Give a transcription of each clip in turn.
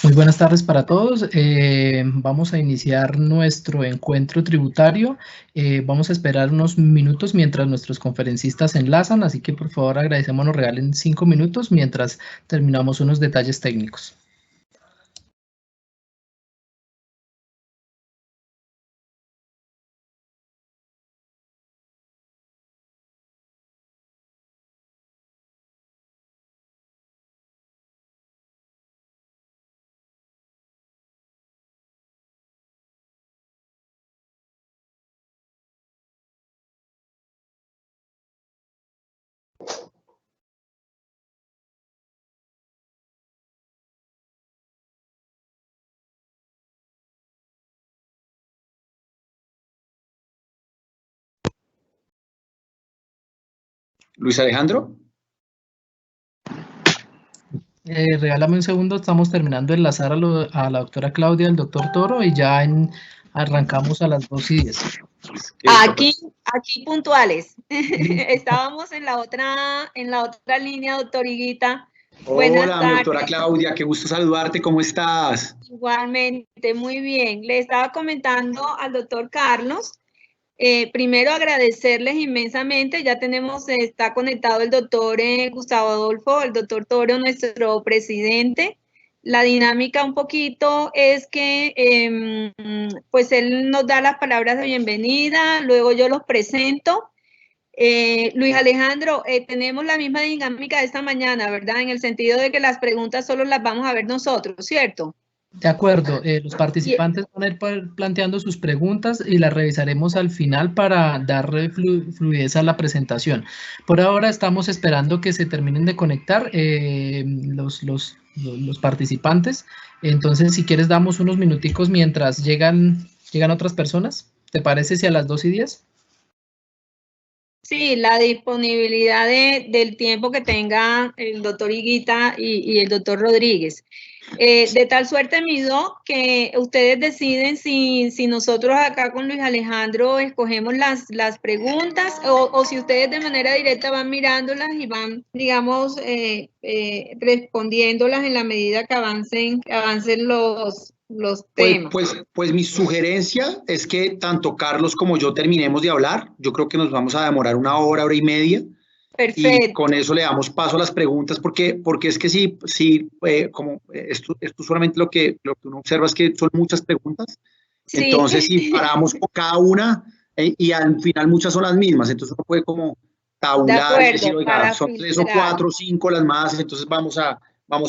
Muy buenas tardes para todos. Vamos a iniciar nuestro encuentro tributario. Vamos a esperar unos minutos mientras nuestros conferencistas se enlazan, así que por favor agradecemos nos regalen 5 minutos mientras terminamos unos detalles técnicos. Luis Alejandro. Regálame un segundo, estamos terminando de enlazar a la doctora Claudia, al doctor Toro, y ya arrancamos a las 2:10. Aquí puntuales. Estábamos en la otra línea, doctor Higuita. Hola, mi doctora Claudia, qué gusto saludarte, ¿cómo estás? Igualmente, muy bien. Le estaba comentando al doctor Carlos. Primero agradecerles inmensamente, ya está conectado el doctor Gustavo Adolfo, el doctor Toro, nuestro presidente. La dinámica un poquito es que pues él nos da las palabras de bienvenida, luego yo los presento. Luis Alejandro, tenemos la misma dinámica de esta mañana, ¿verdad? En el sentido de que las preguntas solo las vamos a ver nosotros, ¿cierto? De acuerdo, los participantes van a ir planteando sus preguntas y las revisaremos al final para darle fluidez a la presentación. Por ahora estamos esperando que se terminen de conectar los participantes. Entonces, si quieres, damos unos minuticos mientras llegan otras personas. ¿Te parece si a las 2:10? Sí, la disponibilidad del tiempo que tenga el doctor Higuita y el doctor Rodríguez. De tal suerte, mi doc, que ustedes deciden si nosotros acá con Luis Alejandro escogemos las preguntas o si ustedes de manera directa van mirándolas y van, digamos, respondiéndolas en la medida que avancen los temas. Pues mi sugerencia es que tanto Carlos como yo terminemos de hablar. Yo creo que nos vamos a demorar una hora y media. Perfecto. Y con eso le damos paso a las preguntas, porque es que sí, como esto solamente lo que uno observa es que son muchas preguntas. Sí. Entonces, si paramos con cada una y al final muchas son las mismas, entonces uno puede como tabular y decir, oiga, son 3 o 4 o 5 las más, entonces vamos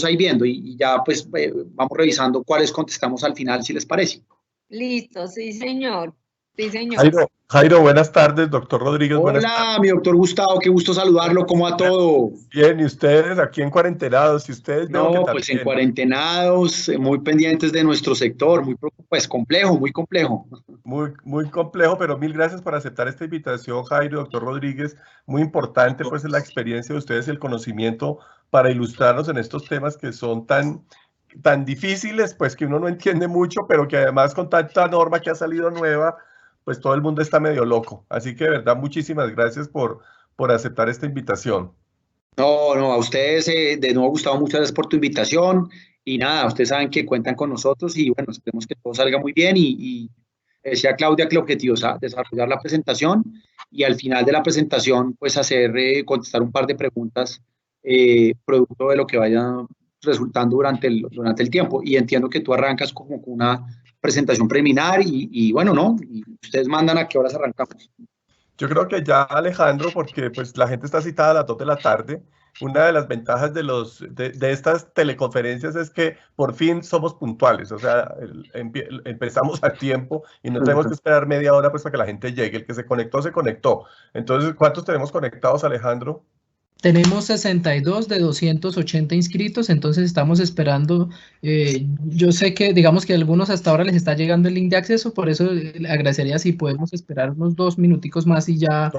a ir viendo y ya pues vamos revisando cuáles contestamos al final, si les parece. Listo, sí, señor. Sí, señor. Jairo, buenas tardes, doctor Rodríguez. Hola, mi doctor Gustavo, qué gusto saludarlo, ¿cómo va todo? Bien, ¿y ustedes aquí en cuarentenados? ¿Y ustedes? No, pues en cuarentenados, muy pendientes de nuestro sector, pues complejo, muy complejo. Muy complejo, pero mil gracias por aceptar esta invitación, Jairo, doctor Rodríguez. Muy importante, pues, la experiencia de ustedes y el conocimiento para ilustrarnos en estos temas que son tan difíciles, pues, que uno no entiende mucho, pero que además con tanta norma que ha salido nueva, pues todo el mundo está medio loco. Así que de verdad, muchísimas gracias por aceptar esta invitación. No, a ustedes de nuevo, Gustavo, muchas gracias por tu invitación y nada, ustedes saben que cuentan con nosotros y bueno, esperemos que todo salga muy bien y decía Claudia que el objetivo es desarrollar la presentación y al final de la presentación pues contestar un par de preguntas producto de lo que vaya resultando durante el tiempo y entiendo que tú arrancas como con una presentación preliminar y bueno, ¿no? Y ustedes mandan a qué horas arrancamos. Yo creo que ya, Alejandro, porque pues la gente está citada a las 2 de la tarde. Una de las ventajas de estas teleconferencias es que por fin somos puntuales, o sea, empezamos a tiempo y no tenemos que esperar media hora pues para que la gente llegue. El que se conectó, se conectó. Entonces, ¿cuántos tenemos conectados, Alejandro? Tenemos 62 de 280 inscritos, entonces estamos esperando. Yo sé que, digamos que a algunos hasta ahora les está llegando el link de acceso, por eso le agradecería si podemos esperar unos 2 minuticos más y ya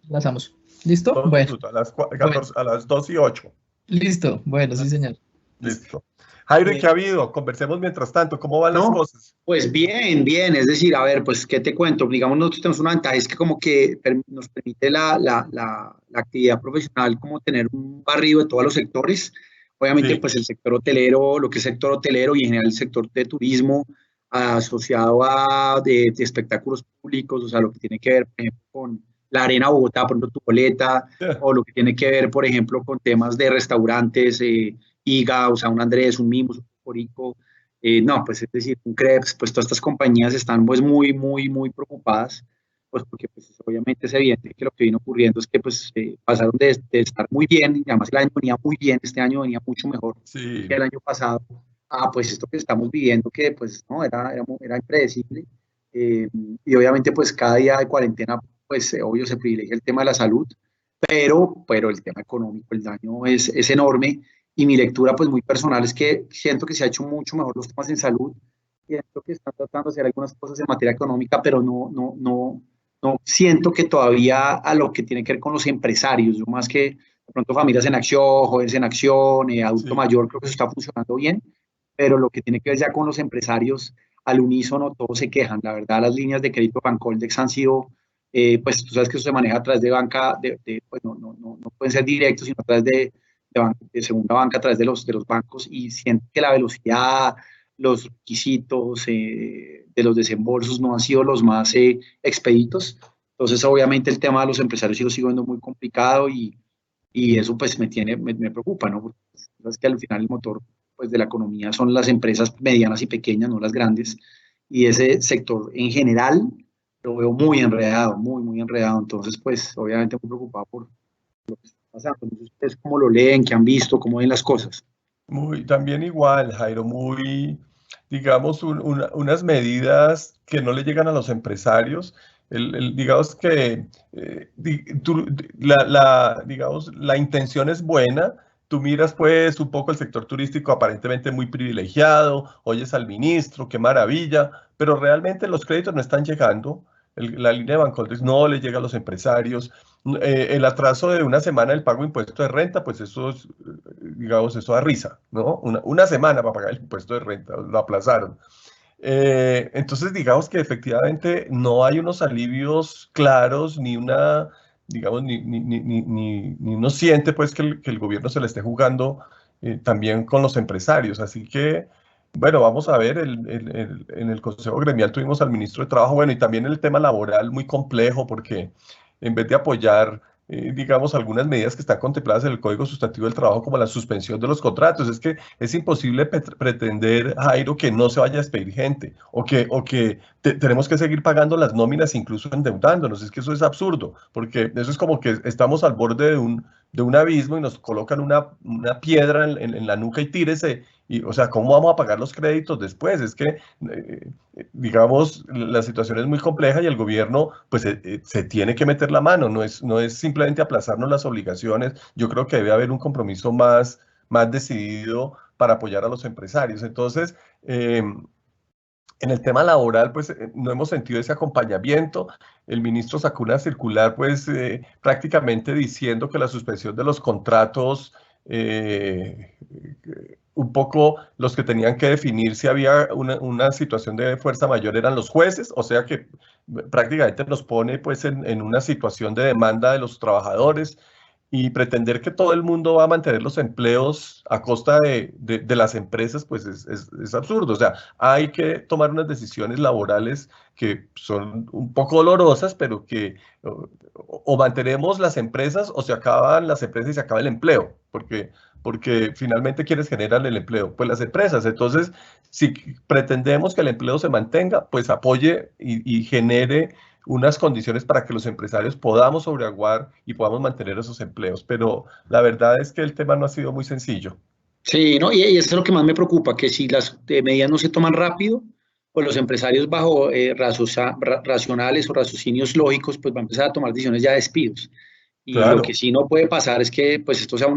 lanzamos. ¿Listo? 2 bueno. Minutos, a las 2:08. Listo, bueno, sí, señor. Listo. Jairo, ¿y qué ha habido? Conversemos mientras tanto, ¿cómo van las cosas? Pues bien, es decir, a ver, pues, ¿qué te cuento? Digamos, nosotros tenemos una ventaja, es que como que nos permite la actividad profesional como tener un barrido de todos los sectores. Obviamente, Sí. pues el sector hotelero, lo que es sector hotelero y en general el sector de turismo asociado a de espectáculos públicos, o sea, lo que tiene que ver, por ejemplo, con la Arena Bogotá, por ejemplo, tu boleta, o lo que tiene que ver, por ejemplo, con temas de restaurantes, IGA, o sea, un Andrés, un Mimos, un Corico, no, pues es decir, un Krebs, pues todas estas compañías están pues muy preocupadas, pues porque pues obviamente es evidente que lo que viene ocurriendo es que pues pasaron de estar muy bien, y además el año venía muy bien, este año venía mucho mejor Sí. que el año pasado, pues esto que estamos viviendo que pues no, era impredecible, y obviamente pues cada día de cuarentena pues obvio se privilegia el tema de la salud, pero el tema económico, el daño es enorme, y mi lectura pues muy personal es que siento que se ha hecho mucho mejor los temas en salud, siento que están tratando de hacer algunas cosas en materia económica, pero no siento que todavía a lo que tiene que ver con los empresarios, yo más que de pronto familias en acción, jóvenes en acción, adulto Sí. mayor, creo que eso está funcionando bien, pero lo que tiene que ver ya con los empresarios, al unísono todos se quejan, la verdad las líneas de crédito Bancoldex han sido, pues tú sabes que eso se maneja a través de banca, pues no pueden ser directos, sino a través de segunda banca, a través de los bancos, y siento que la velocidad, los requisitos de los desembolsos no han sido los más expeditos. Entonces, obviamente, el tema de los empresarios sí lo sigo viendo muy complicado, y eso pues me preocupa, ¿no? Porque sabes que al final el motor pues, de la economía son las empresas medianas y pequeñas, no las grandes, y ese sector en general lo veo muy enredado, muy enredado. Entonces, pues, obviamente muy preocupado por lo que está pasando. Entonces, ¿ustedes cómo lo leen, qué han visto, cómo ven las cosas? Muy, también igual, Jairo, digamos, unas medidas que no le llegan a los empresarios. Digamos que digamos, la intención es buena. Tú miras, pues, un poco el sector turístico aparentemente muy privilegiado, oyes al ministro, qué maravilla, pero realmente los créditos no están llegando. La línea de Bancoldex no le llega a los empresarios. El atraso de una semana del pago de impuesto de renta, pues eso es, digamos, eso da risa, ¿no? Una semana para pagar el impuesto de renta, lo aplazaron. Entonces, digamos que efectivamente no hay unos alivios claros, ni una, digamos, ni uno siente pues que el gobierno se le esté jugando también con los empresarios. Así que, bueno, vamos a ver, en el Consejo Gremial tuvimos al ministro de Trabajo, bueno, y también el tema laboral muy complejo porque en vez de apoyar digamos, algunas medidas que están contempladas en el Código Sustantivo del Trabajo, como la suspensión de los contratos. Es que es imposible pretender, Jairo, que no se vaya a despedir gente o que tenemos que seguir pagando las nóminas, incluso endeudándonos. Es que eso es absurdo, porque eso es como que estamos al borde de un abismo y nos colocan una piedra en la nuca y tírese. Y, o sea, ¿cómo vamos a pagar los créditos después? Es que, digamos, la situación es muy compleja y el gobierno, pues, se tiene que meter la mano. No es simplemente aplazarnos las obligaciones. Yo creo que debe haber un compromiso más decidido para apoyar a los empresarios. Entonces, en el tema laboral, pues no hemos sentido ese acompañamiento. El ministro sacó una circular, pues prácticamente diciendo que la suspensión de los contratos, un poco los que tenían que definir si había una situación de fuerza mayor eran los jueces, o sea que prácticamente nos pone pues en una situación de demanda de los trabajadores y pretender que todo el mundo va a mantener los empleos a costa de las empresas, pues es absurdo. O sea, hay que tomar unas decisiones laborales que son un poco dolorosas, pero que o mantenemos las empresas o se acaban las empresas y se acaba el empleo, porque finalmente ¿quiénes generan el empleo? Pues las empresas. Entonces, si pretendemos que el empleo se mantenga, pues apoye y genere unas condiciones para que los empresarios podamos sobreaguar y podamos mantener esos empleos. Pero la verdad es que el tema no ha sido muy sencillo. Sí, no, y eso es lo que más me preocupa, que si las medidas no se toman rápido, pues los empresarios bajo racionales o raciocinios lógicos, pues van a empezar a tomar decisiones ya de despidos. Y lo que Claro, sí no puede pasar es que pues esto sea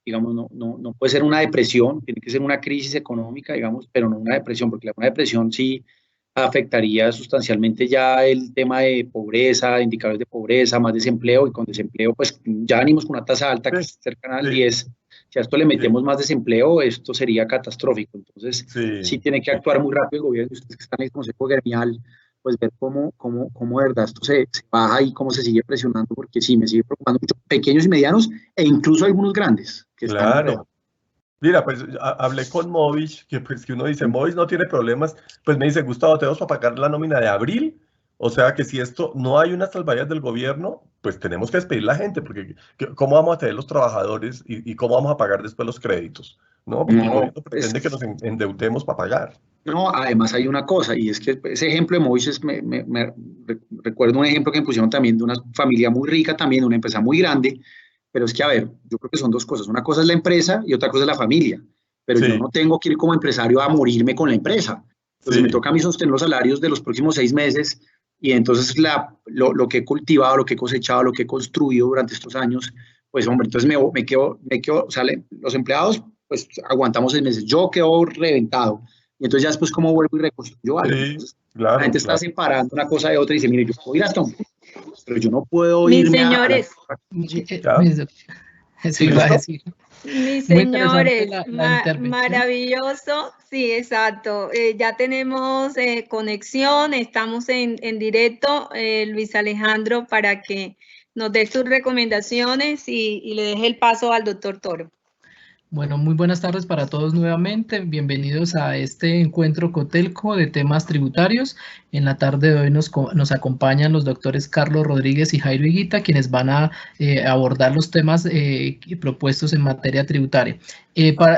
digamos, no puede ser una depresión, tiene que ser una crisis económica, digamos, pero no una depresión, porque una depresión sí afectaría sustancialmente ya el tema de pobreza, indicadores de pobreza, más desempleo, y con desempleo pues ya venimos con una tasa alta que sí, es cercana al sí, 10. Si a esto le sí, metemos más desempleo, esto sería catastrófico. Entonces, sí sí, tiene que sí. actuar muy rápido el gobierno, y ustedes que están en el Consejo Gremial, pues ver cómo de verdad esto se baja y cómo se sigue presionando, porque sí, me sigue preocupando mucho, pequeños y medianos, e incluso algunos grandes que están Claro. enredados. Mira, pues hablé con Movich, que uno dice, Movich no tiene problemas, pues me dice, Gustavo, tenemos para pagar la nómina de abril, o sea que si esto no hay unas salvavidas del gobierno, pues tenemos que despedir la gente, porque ¿cómo vamos a tener los trabajadores y cómo vamos a pagar después los créditos? ¿No? Porque el No, gobierno pretende que nos endeudemos para pagar. no, además hay una cosa, y es que ese ejemplo de Moisés, recuerdo un ejemplo que me pusieron también de una familia muy rica, también una empresa muy grande, pero es que, a ver, yo creo que son dos cosas. Una cosa es la empresa y otra cosa es la familia, pero yo Sí, no tengo que ir como empresario a morirme con la empresa. Entonces me sí, toca a mí sostener los salarios de los próximos 6 meses y entonces lo que he cultivado, lo que he cosechado, lo que he construido durante estos años, pues hombre, entonces me quedo, o sea, los empleados, pues aguantamos 6 meses, yo quedo reventado. Y entonces ya después cómo vuelvo y reconstruyo algo. sí, Entonces la claro, gente está claro. separando una cosa de otra y dice, mire, yo puedo ir hasta un punto, pero yo no puedo Mis irme a la... señores, ¿Ya? Eso Sí, iba a ¿listo? decir. mis Muy interesante señores, la intervención. maravilloso, sí, exacto. Ya tenemos conexión, estamos en directo, Luis Alejandro, para que nos dé sus recomendaciones y le deje el paso al doctor Toro. Bueno, muy buenas tardes para todos nuevamente. Bienvenidos a este encuentro Cotelco de temas tributarios. En la tarde de hoy nos acompañan los doctores Carlos Rodríguez y Jairo Higuita, quienes van a abordar los temas propuestos en materia tributaria.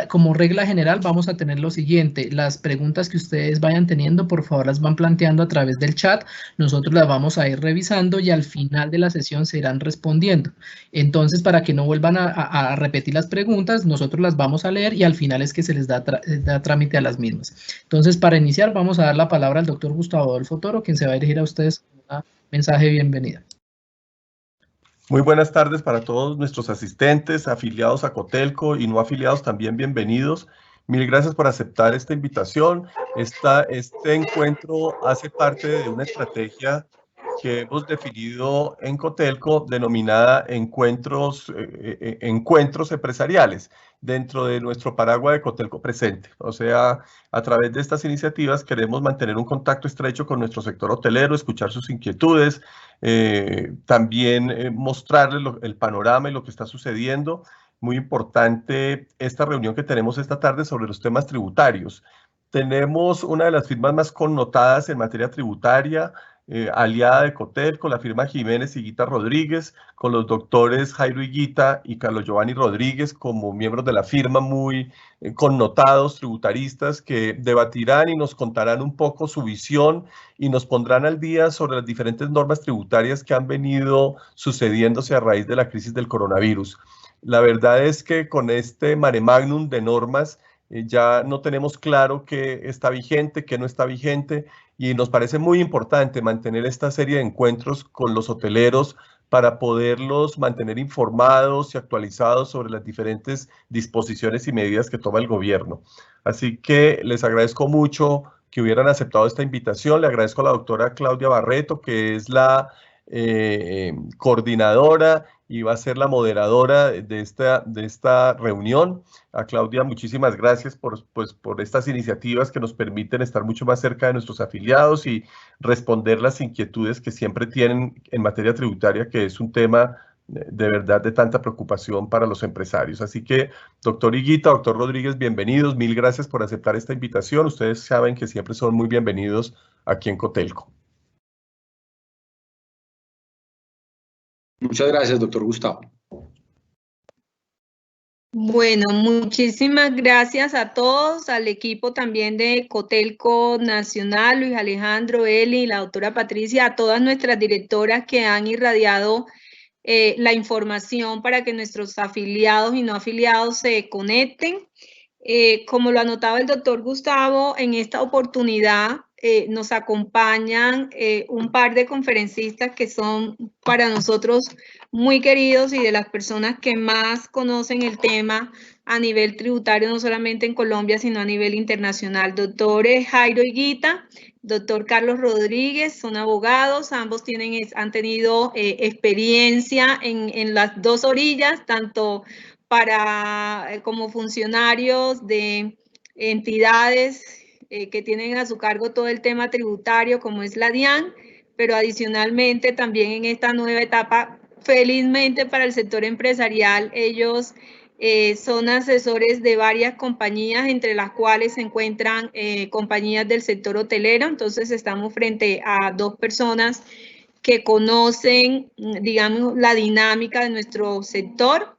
Como regla general, vamos a tener lo siguiente. Las preguntas que ustedes vayan teniendo, por favor, las van planteando a través del chat. Nosotros las vamos a ir revisando y al final de la sesión se irán respondiendo. Entonces, para que no vuelvan a repetir las preguntas, nosotros las vamos a leer y al final es que se les da trámite a las mismas. Entonces, para iniciar, vamos a dar la palabra al doctor Gustavo Adolfo Toro, quien se va a dirigir a ustedes con un mensaje de bienvenida. Muy buenas tardes para todos nuestros asistentes, afiliados a Cotelco y no afiliados, también bienvenidos. Mil gracias por aceptar esta invitación. Este encuentro hace parte de una estrategia que hemos definido en Cotelco denominada encuentros empresariales dentro de nuestro paraguas de Cotelco Presente. O sea, a través de estas iniciativas queremos mantener un contacto estrecho con nuestro sector hotelero, escuchar sus inquietudes, también mostrarles el panorama y lo que está sucediendo. Muy importante esta reunión que tenemos esta tarde sobre los temas tributarios. Tenemos una de las firmas más connotadas en materia tributaria, aliada de Cotelco, la firma Jiménez Higuita Rodríguez, con los doctores Jairo Higuita y Carlos Giovanni Rodríguez como miembros de la firma, muy connotados tributaristas, que debatirán y nos contarán un poco su visión y nos pondrán al día sobre las diferentes normas tributarias que han venido sucediéndose a raíz de la crisis del coronavirus. La verdad es que con este mare magnum de normas ya no tenemos claro qué está vigente, qué no está vigente, y nos parece muy importante mantener esta serie de encuentros con los hoteleros para poderlos mantener informados y actualizados sobre las diferentes disposiciones y medidas que toma el gobierno. Así que les agradezco mucho que hubieran aceptado esta invitación. Le agradezco a la doctora Claudia Barreto, que es la coordinadora y va a ser la moderadora de esta reunión. A Claudia, muchísimas gracias por estas iniciativas que nos permiten estar mucho más cerca de nuestros afiliados y responder las inquietudes que siempre tienen en materia tributaria, que es un tema de verdad de tanta preocupación para los empresarios. Así que, doctor Higuita, doctor Rodríguez, bienvenidos. Mil gracias por aceptar esta invitación. Ustedes saben que siempre son muy bienvenidos aquí en Cotelco. Muchas gracias, doctor Gustavo. Bueno, muchísimas gracias a todos, al equipo también de Cotelco Nacional, Luis Alejandro, Eli, la doctora Patricia, a todas nuestras directoras que han irradiado la información para que nuestros afiliados y no afiliados se conecten. Como lo anotaba el doctor Gustavo, en esta oportunidad nos acompañan un par de conferencistas que son para nosotros muy queridos y de las personas que más conocen el tema a nivel tributario, no solamente en Colombia, sino a nivel internacional. Doctor Jairo Higuita, doctor Carlos Rodríguez, son abogados, ambos han tenido experiencia en las dos orillas, tanto como funcionarios de entidades que tienen a su cargo todo el tema tributario, como es la DIAN, pero adicionalmente también en esta nueva etapa, felizmente para el sector empresarial, ellos Son asesores de varias compañías, entre las cuales se encuentran compañías del sector hotelero. Entonces, estamos frente a dos personas que conocen, digamos, la dinámica de nuestro sector.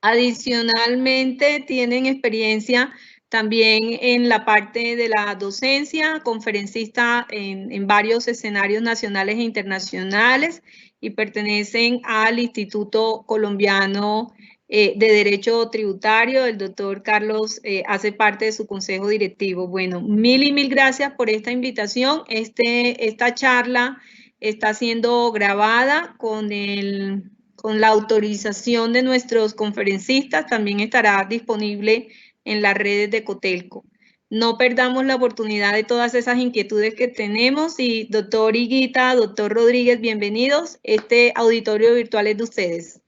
Adicionalmente, tienen experiencia también en la parte de la docencia, conferencista en varios escenarios nacionales e internacionales, y pertenecen al Instituto Colombiano de Derecho Tributario. El doctor Carlos hace parte de su consejo directivo. Bueno, mil gracias por esta invitación. Esta charla está siendo grabada con la autorización de nuestros conferencistas. También estará disponible en las redes de Cotelco. No perdamos la oportunidad de todas esas inquietudes que tenemos. Y doctor Higuita, doctor Rodríguez, bienvenidos. Este auditorio virtual es de ustedes.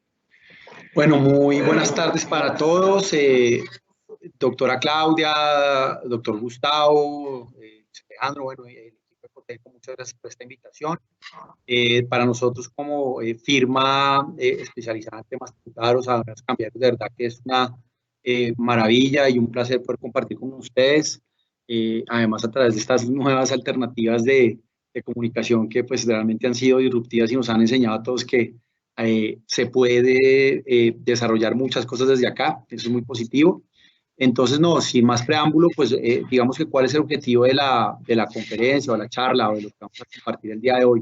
Bueno, muy buenas tardes para todos. Doctora Claudia, doctor Gustavo, Alejandro, bueno, el equipo de Cotelco, muchas gracias por esta invitación. Para nosotros como firma especializada en temas tributarios, ahora cambiar, de verdad que es una maravilla y un placer poder compartir con ustedes, además a través de estas nuevas alternativas de comunicación que pues realmente han sido disruptivas y nos han enseñado a todos que se puede desarrollar muchas cosas desde acá. Eso es muy positivo. Entonces, no, sin más preámbulo, pues digamos que cuál es el objetivo de la conferencia o la charla o de lo que vamos a compartir el día de hoy.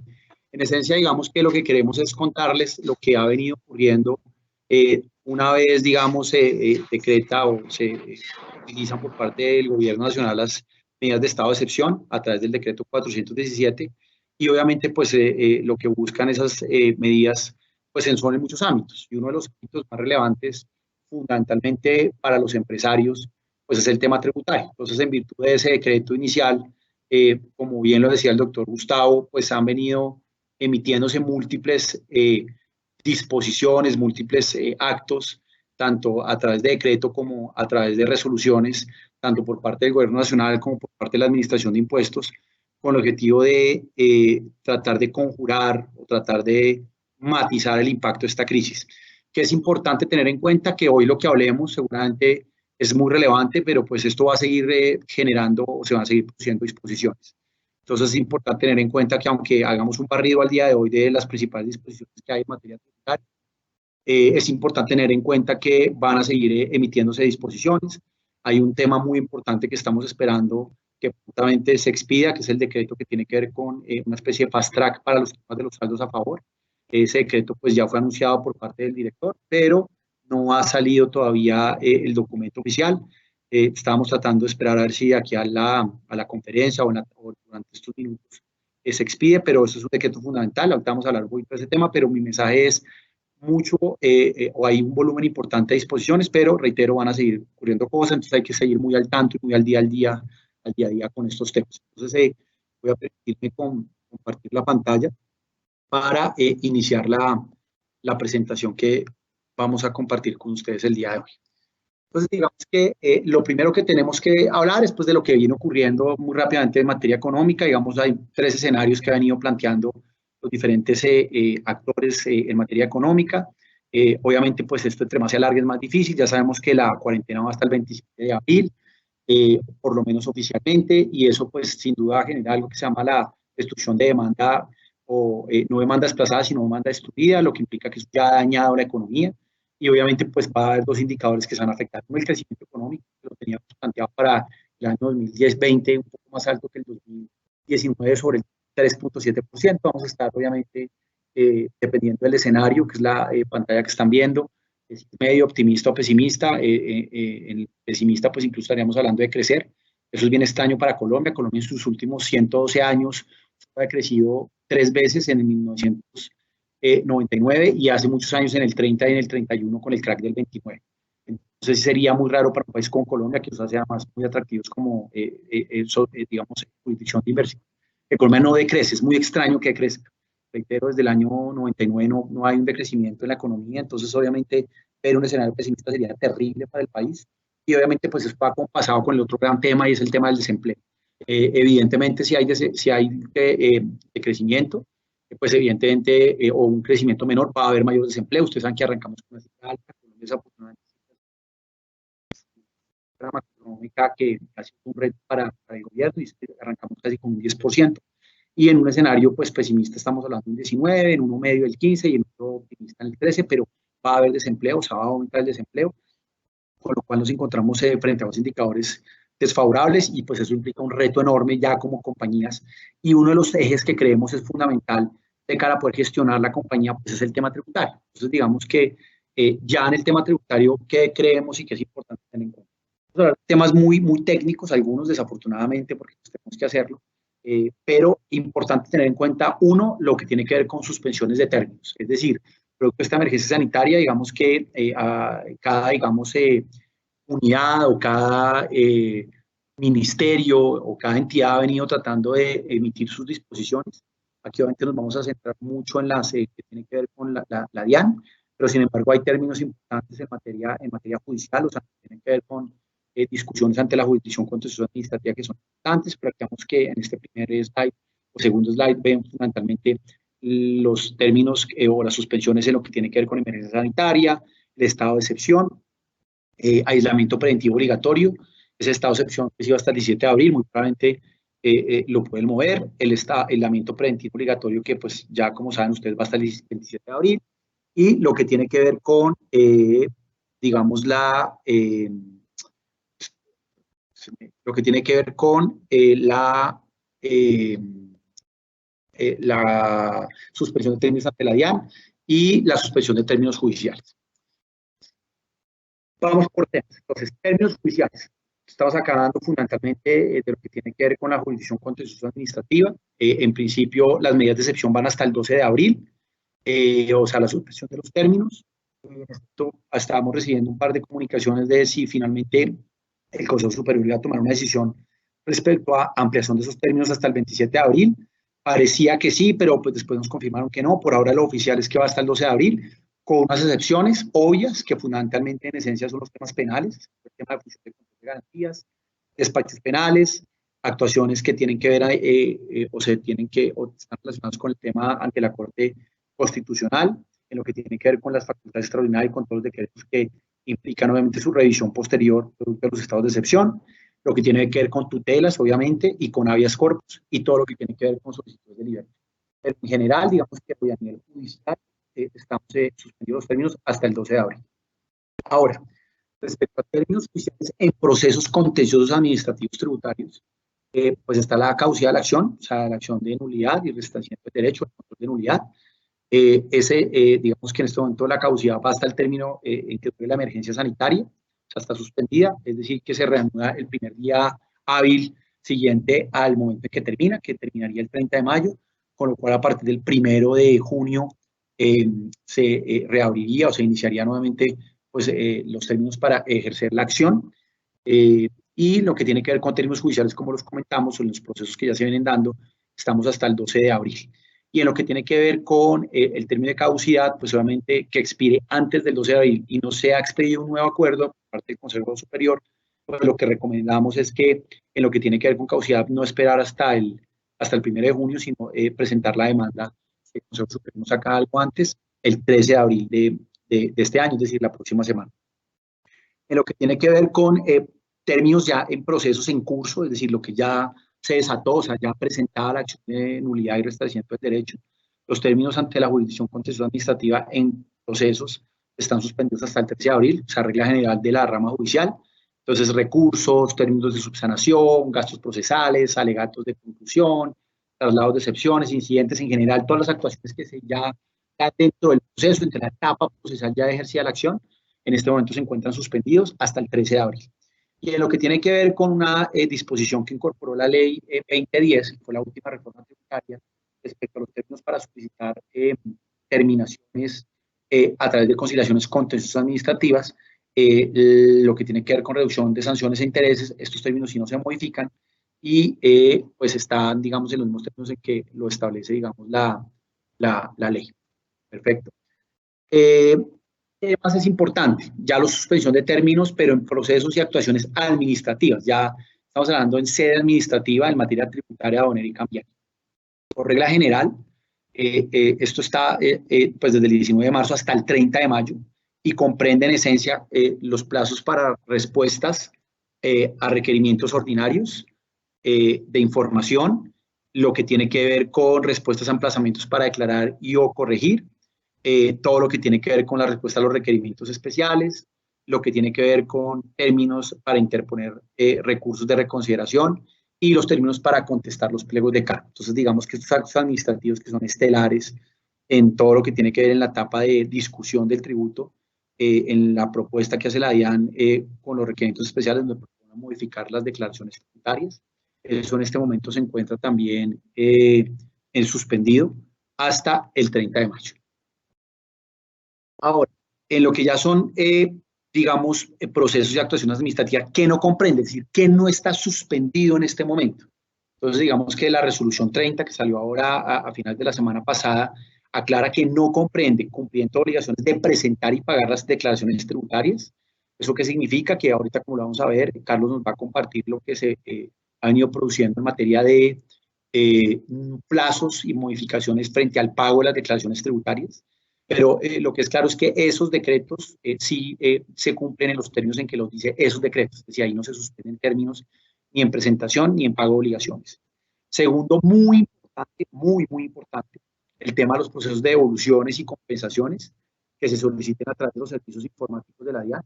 En esencia, digamos que lo que queremos es contarles lo que ha venido ocurriendo una vez, digamos, se decreta o se utilizan por parte del Gobierno Nacional las medidas de estado de excepción a través del decreto 417, y obviamente pues lo que buscan esas medidas pues son en muchos ámbitos, y uno de los ámbitos más relevantes fundamentalmente para los empresarios pues es el tema tributario. Entonces, en virtud de ese decreto inicial, como bien lo decía el doctor Gustavo, pues han venido emitiéndose múltiples disposiciones, múltiples actos, tanto a través de decreto como a través de resoluciones, tanto por parte del Gobierno Nacional como por parte de la Administración de Impuestos, con el objetivo de tratar de conjurar o tratar de matizar el impacto de esta crisis. Que es importante tener en cuenta que hoy lo que hablemos seguramente es muy relevante, pero pues esto va a seguir generando o se van a seguir produciendo disposiciones. Entonces es importante tener en cuenta que aunque hagamos un barrido al día de hoy de las principales disposiciones que hay en materia tributaria, es importante tener en cuenta que van a seguir emitiéndose disposiciones. Hay un tema muy importante que estamos esperando que prontamente se expida, que es el decreto que tiene que ver con una especie de fast track para los temas de los saldos a favor. Ese decreto pues ya fue anunciado por parte del director, pero no ha salido todavía el documento oficial. Estábamos tratando de esperar a ver si aquí a la conferencia o durante estos minutos se expide, pero eso es un decreto fundamental. Ahorita vamos a hablar un poquito de ese tema, pero mi mensaje es mucho, o hay un volumen importante de disposiciones, pero reitero, van a seguir ocurriendo cosas, entonces hay que seguir muy al tanto y muy al día a día con estos temas. Entonces voy a permitirme compartir la pantalla para iniciar la presentación que vamos a compartir con ustedes el día de hoy. Entonces, digamos que lo primero que tenemos que hablar es pues, de lo que viene ocurriendo muy rápidamente en materia económica. Digamos, hay tres escenarios que han venido planteando los diferentes actores en materia económica. Obviamente, pues esto entre más se alargue es más difícil. Ya sabemos que la cuarentena va hasta el 27 de abril, por lo menos oficialmente, y eso pues sin duda genera algo que se llama la destrucción de demanda, o no demanda desplazada, sino demanda destruida, lo que implica que eso ya ha dañado la economía. Y obviamente pues va a haber dos indicadores que se van a afectar, como el crecimiento económico, que lo teníamos planteado para el año 2010-20, un poco más alto que el 2019, sobre el 3.7%. Vamos a estar obviamente dependiendo del escenario, que es la pantalla que están viendo, es medio optimista o pesimista. En el pesimista pues incluso estaríamos hablando de crecer. Eso es bien extraño para Colombia. Colombia en sus últimos 112 años ha crecido 3 veces, en el 1999 y hace muchos años en el 30 y en el 31 con el crack del 29. Entonces sería muy raro para un país como Colombia, que nos hace además muy atractivos como, digamos, jurisdicción de inversión. Que Colombia no decrece, es muy extraño que crezca. Reitero, desde el año 99 no hay un decrecimiento en la economía, entonces obviamente ver un escenario pesimista sería terrible para el país. Y obviamente pues eso va compasado con el otro gran tema, y es el tema del desempleo. Evidentemente si hay crecimiento, pues evidentemente o un crecimiento menor, va a haber mayor desempleo. Ustedes saben que arrancamos con una cifra alta, Colombia desafortunadamente coyuntura macroeconómica que ha sido un reto para el gobierno y arrancamos casi con un 10%. Y en un escenario pues pesimista estamos hablando de un 19, en uno medio el 15 y en otro optimista en el 13, pero va a haber desempleo, o sea, va a aumentar el desempleo, con lo cual nos encontramos frente a los indicadores desfavorables y pues eso implica un reto enorme ya como compañías. Y uno de los ejes que creemos es fundamental de cara a poder gestionar la compañía, pues es el tema tributario. Entonces digamos que ya en el tema tributario, ¿qué creemos y qué es importante tener en cuenta? Temas muy técnicos, algunos desafortunadamente porque pues, tenemos que hacerlo, pero importante tener en cuenta, uno, lo que tiene que ver con suspensiones de términos, es decir, producto de esta emergencia sanitaria, digamos que cada, digamos, unidad o cada ministerio o cada entidad ha venido tratando de emitir sus disposiciones. Aquí obviamente nos vamos a centrar mucho en las que tienen que ver con la DIAN, pero sin embargo hay términos importantes en materia judicial, o sea, que tienen que ver con discusiones ante la jurisdicción contenciosa administrativa que son importantes, pero digamos que en este primer slide o segundo slide ven fundamentalmente los términos o las suspensiones en lo que tiene que ver con emergencia sanitaria, el estado de excepción, aislamiento preventivo obligatorio, ese estado de excepción que se iba hasta el 17 de abril, muy probablemente lo pueden mover, el aislamiento preventivo obligatorio que pues ya como saben ustedes va hasta el 27 de abril, y lo que tiene que ver con, digamos, lo que tiene que ver con la suspensión de términos ante la DIAN y la suspensión de términos judiciales. Vamos por temas. Entonces, términos judiciales. Estamos acá hablando fundamentalmente de lo que tiene que ver con la jurisdicción contenciosa administrativa. En principio, las medidas de excepción van hasta el 12 de abril, o sea, la suspensión de los términos. Estábamos recibiendo un par de comunicaciones de si finalmente el Consejo Superior iba a tomar una decisión respecto a ampliación de esos términos hasta el 27 de abril. Parecía que sí, pero pues después nos confirmaron que no. Por ahora lo oficial es que va hasta el 12 de abril, con unas excepciones obvias, que fundamentalmente en esencia son los temas penales, el tema de función de control de garantías, despachos penales, actuaciones que tienen que ver o están relacionadas con el tema ante la Corte Constitucional, en lo que tiene que ver con las facultades extraordinarias y con todos los decretos que implican obviamente su revisión posterior de los estados de excepción, lo que tiene que ver con tutelas, obviamente, y con habeas corpus, y todo lo que tiene que ver con solicitudes de libertad. Pero en general, digamos que hoy a nivel judicial estamos suspendidos los términos hasta el 12 de abril. Ahora, respecto a términos judiciales en procesos contenciosos administrativos tributarios, pues está la caducidad de la acción, o sea, la acción de nulidad y restablecimiento de derecho, el control de nulidad. Digamos que en este momento la caducidad va hasta el término en que fue la emergencia sanitaria, o sea, está suspendida, es decir, que se reanuda el primer día hábil siguiente al momento en que termina, que terminaría el 30 de mayo, con lo cual a partir del 1 de junio se reabriría o se iniciaría nuevamente pues, los términos para ejercer la acción. Y lo que tiene que ver con términos judiciales, como los comentamos, en los procesos que ya se vienen dando, estamos hasta el 12 de abril. Y en lo que tiene que ver con el término de caducidad, pues obviamente que expire antes del 12 de abril y no se ha expedido un nuevo acuerdo por parte del Consejo Superior, pues lo que recomendamos es que en lo que tiene que ver con caducidad no esperar hasta el 1 de junio, sino presentar la demanda. El Consejo Superior nos saca algo antes, el 13 de abril de este año, es decir, la próxima semana. En lo que tiene que ver con términos ya en procesos en curso, es decir, lo que ya se desató, o sea, ya presentada la acción de nulidad y restablecimiento del derecho, los términos ante la jurisdicción contenciosa administrativa en procesos están suspendidos hasta el 13 de abril, o sea, regla general de la rama judicial. Entonces, recursos, términos de subsanación, gastos procesales, alegatos de conclusión, traslados de excepciones, incidentes en general, todas las actuaciones que ya están dentro del proceso, entre la etapa procesal ya ejercida la acción, en este momento se encuentran suspendidos hasta el 13 de abril. Y en lo que tiene que ver con una disposición que incorporó la ley 2010, que fue la última reforma tributaria, respecto a los términos para solicitar terminaciones a través de conciliaciones contenciosas administrativas, lo que tiene que ver con reducción de sanciones e intereses, estos términos sí no se modifican y pues están, digamos, en los mismos términos en que lo establece, digamos, la ley. Perfecto. Más es importante, ya la suspensión de términos, pero en procesos y actuaciones administrativas, ya estamos hablando en sede administrativa en materia tributaria, aduanera y cambiaria. Por regla general, esto está pues desde el 19 de marzo hasta el 30 de mayo y comprende en esencia los plazos para respuestas a requerimientos ordinarios de información, lo que tiene que ver con respuestas a emplazamientos para declarar y o corregir, todo lo que tiene que ver con la respuesta a los requerimientos especiales, lo que tiene que ver con términos para interponer recursos de reconsideración y los términos para contestar los pliegos de cargo. Entonces, digamos que estos actos administrativos que son estelares en todo lo que tiene que ver en la etapa de discusión del tributo, en la propuesta que hace la DIAN con los requerimientos especiales, donde propone modificar las declaraciones tributarias. Eso en este momento se encuentra también en suspendido hasta el 30 de mayo. Ahora, en lo que ya son, digamos, procesos y actuaciones administrativas, ¿qué no comprende? Es decir, ¿qué no está suspendido en este momento? Entonces, digamos que la resolución 30, que salió ahora a final de la semana pasada, aclara que no comprende cumplimiento de obligaciones de presentar y pagar las declaraciones tributarias. ¿Eso qué significa? Que ahorita, como lo vamos a ver, Carlos nos va a compartir lo que se ha venido produciendo en materia de plazos y modificaciones frente al pago de las declaraciones tributarias. Pero lo que es claro es que esos decretos sí se cumplen en los términos en que los dice esos decretos. Es decir, ahí no se suspenden términos ni en presentación ni en pago de obligaciones. Segundo, muy importante, el tema de los procesos de devoluciones y compensaciones que se soliciten a través de los servicios informáticos de la DIAN.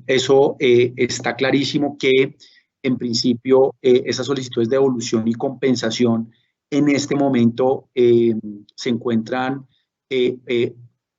Eso está clarísimo que, en principio, esas solicitudes de devolución y compensación en este momento se encuentran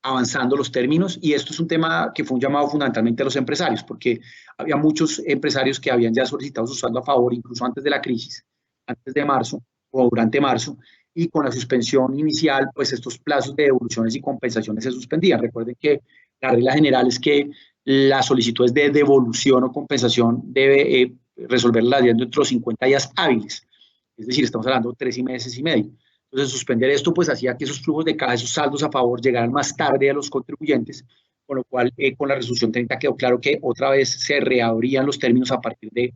avanzando los términos, y esto es un tema que fue un llamado fundamentalmente a los empresarios, porque había muchos empresarios que habían ya solicitado su saldo a favor, incluso antes de la crisis, antes de marzo o durante marzo, y con la suspensión inicial, pues estos plazos de devoluciones y compensaciones se suspendían. Recuerden que la regla general es que las solicitudes de devolución o compensación debe resolverlas dentro de los 50 días hábiles, es decir, estamos hablando de 3 meses y medio. Entonces, suspender esto pues hacía que esos flujos de caja, esos saldos a favor llegaran más tarde a los contribuyentes, con lo cual con la resolución 30 quedó claro que otra vez se reabrían los términos a partir de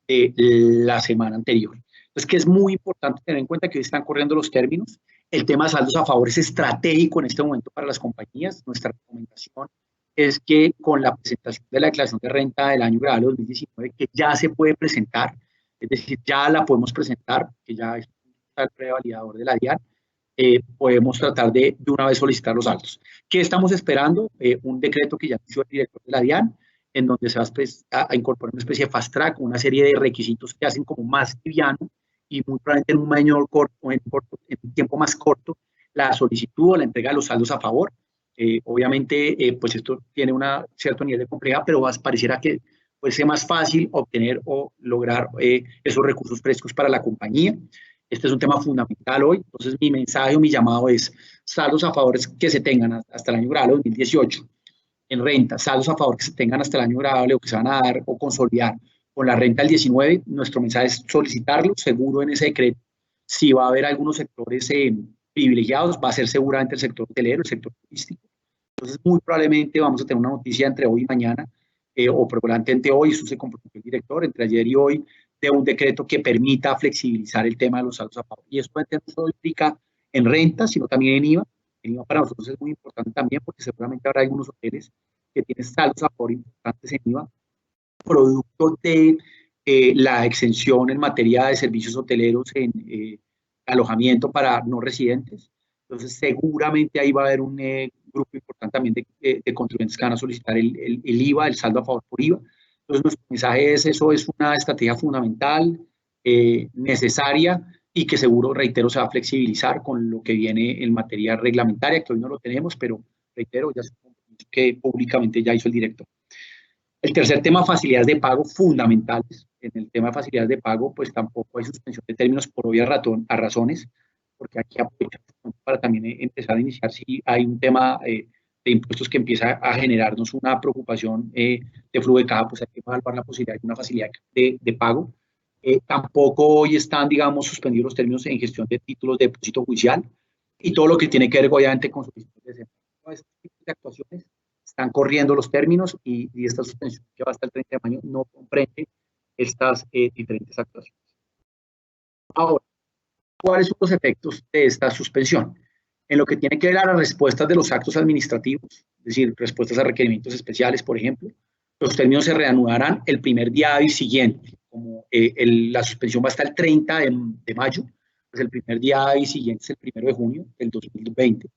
la semana anterior. Entonces, que es muy importante tener en cuenta que hoy están corriendo los términos. El tema de saldos a favor es estratégico en este momento para las compañías. Nuestra recomendación es que con la presentación de la declaración de renta del año grabable 2019, que ya se puede presentar, es decir, ya la podemos presentar, que ya es el prevalidador de la DIAN, podemos tratar de una vez solicitar los saldos. ¿Qué estamos esperando? Un decreto que ya anunció el director de la DIAN, en donde se va a incorporar una especie de fast track, una serie de requisitos que hacen como más liviano y muy probablemente en un mayor corto, en un tiempo más corto, la solicitud o la entrega de los saldos a favor. Obviamente, pues esto tiene un cierto nivel de complejidad, pero pareciera que puede ser más fácil obtener o lograr esos recursos frescos para la compañía. Este es un tema fundamental hoy. Entonces, mi mensaje o mi llamado es saldos a favor que se tengan hasta el año grabable 2018 en renta, saldos a favor que se tengan hasta el año grabable o que se van a dar o consolidar con la renta del 19. Nuestro mensaje es solicitarlo, seguro en ese decreto. Si va a haber algunos sectores privilegiados, va a ser seguramente el sector hotelero, el sector turístico. Entonces, muy probablemente vamos a tener una noticia entre hoy y mañana, o probablemente hoy, eso se comprometió el director, entre ayer y hoy, de un decreto que permita flexibilizar el tema de los saldos a favor. Y eso no solo implica en renta, sino también en IVA. El IVA para nosotros es muy importante también, porque seguramente habrá algunos hoteles que tienen saldos a favor importantes en IVA, producto de la exención en materia de servicios hoteleros en alojamiento para no residentes. Entonces, seguramente ahí va a haber un grupo importante también de contribuyentes que van a solicitar el IVA, el saldo a favor por IVA. Entonces, nuestro mensaje es: eso es una estrategia fundamental, necesaria, y que seguro, reitero, se va a flexibilizar con lo que viene en materia reglamentaria, que hoy no lo tenemos, pero reitero, ya es un compromiso que públicamente ya hizo el director. El tercer tema, facilidades de pago fundamentales. En el tema de facilidades de pago, pues tampoco hay suspensión de términos por obvias razones, porque aquí aprovecha para también empezar a iniciar si hay un tema de impuestos que empieza a generarnos una preocupación de flujo de caja, pues hay que evaluar la posibilidad de una facilidad de pago. Tampoco hoy están, digamos, suspendidos los términos en gestión de títulos de depósito judicial y todo lo que tiene que ver, obviamente, con solicitudes de desempleo. Estos tipos de actuaciones están corriendo los términos y esta suspensión que va hasta el 30 de mayo no comprende estas diferentes actuaciones. Ahora, ¿cuáles son los efectos de esta suspensión? En lo que tiene que ver a las respuestas de los actos administrativos, es decir, respuestas a requerimientos especiales, por ejemplo, los términos se reanudarán el primer día hábil siguiente. Como la suspensión va hasta el 30 de mayo, pues el primer día hábil siguiente es el 1 de junio del 2020.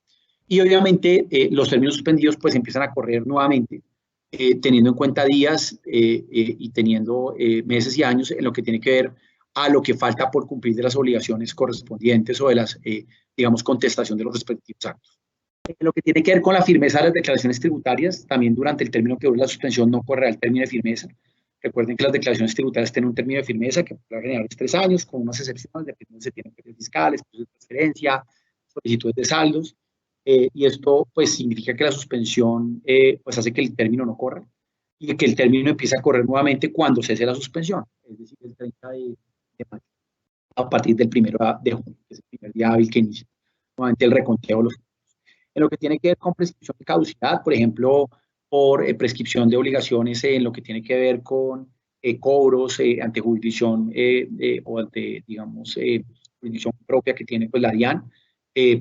Y obviamente los términos suspendidos pues empiezan a correr nuevamente, teniendo en cuenta días y teniendo meses y años en lo que tiene que ver a lo que falta por cumplir de las obligaciones correspondientes o de las, digamos, contestación de los respectivos actos. Lo que tiene que ver con la firmeza de las declaraciones tributarias, también durante el término que dura la suspensión no correrá el término de firmeza. Recuerden que las declaraciones tributarias tienen un término de firmeza que por lo general es 3 años, con unas excepciones, dependiendo si tienen ferias fiscales, de transferencia, solicitudes de saldos, y esto pues significa que la suspensión pues hace que el término no corra y que el término empiece a correr nuevamente cuando cese la suspensión, es decir, el 30 de mayo, a partir del 1 de junio, que es el primer día hábil que inicia nuevamente el reconteo de los puntos. En lo que tiene que ver con prescripción de caducidad, por ejemplo, por prescripción de obligaciones en lo que tiene que ver con cobros ante jurisdicción o ante, digamos, jurisdicción propia que tiene pues la DIAN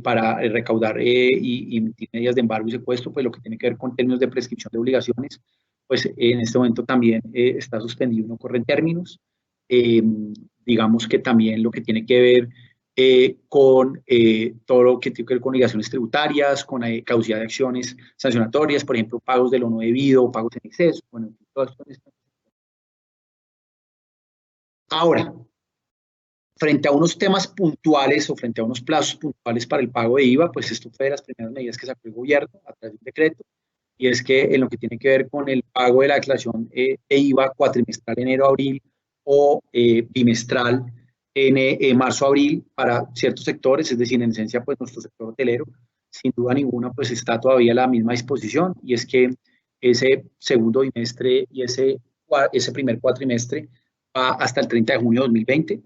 para recaudar y emitir medidas de embargo y secuestro, pues lo que tiene que ver con términos de prescripción de obligaciones, pues en este momento también está suspendido, no corren términos. Digamos que también lo que tiene que ver con todo lo que tiene que ver con obligaciones tributarias, con caducidad de acciones sancionatorias, por ejemplo, pagos de lo no debido, pagos en exceso. Bueno, todo esto. Ahora, frente a unos temas puntuales o frente a unos plazos puntuales para el pago de IVA, pues esto fue de las primeras medidas que sacó el gobierno a través de un decreto, y es que en lo que tiene que ver con el pago de la declaración de IVA cuatrimestral enero-abril o bimestral en marzo-abril para ciertos sectores, es decir, en esencia, pues nuestro sector hotelero, sin duda ninguna, pues está todavía a la misma disposición, y es que ese segundo bimestre y ese primer cuatrimestre va hasta el 30 de junio de 2020,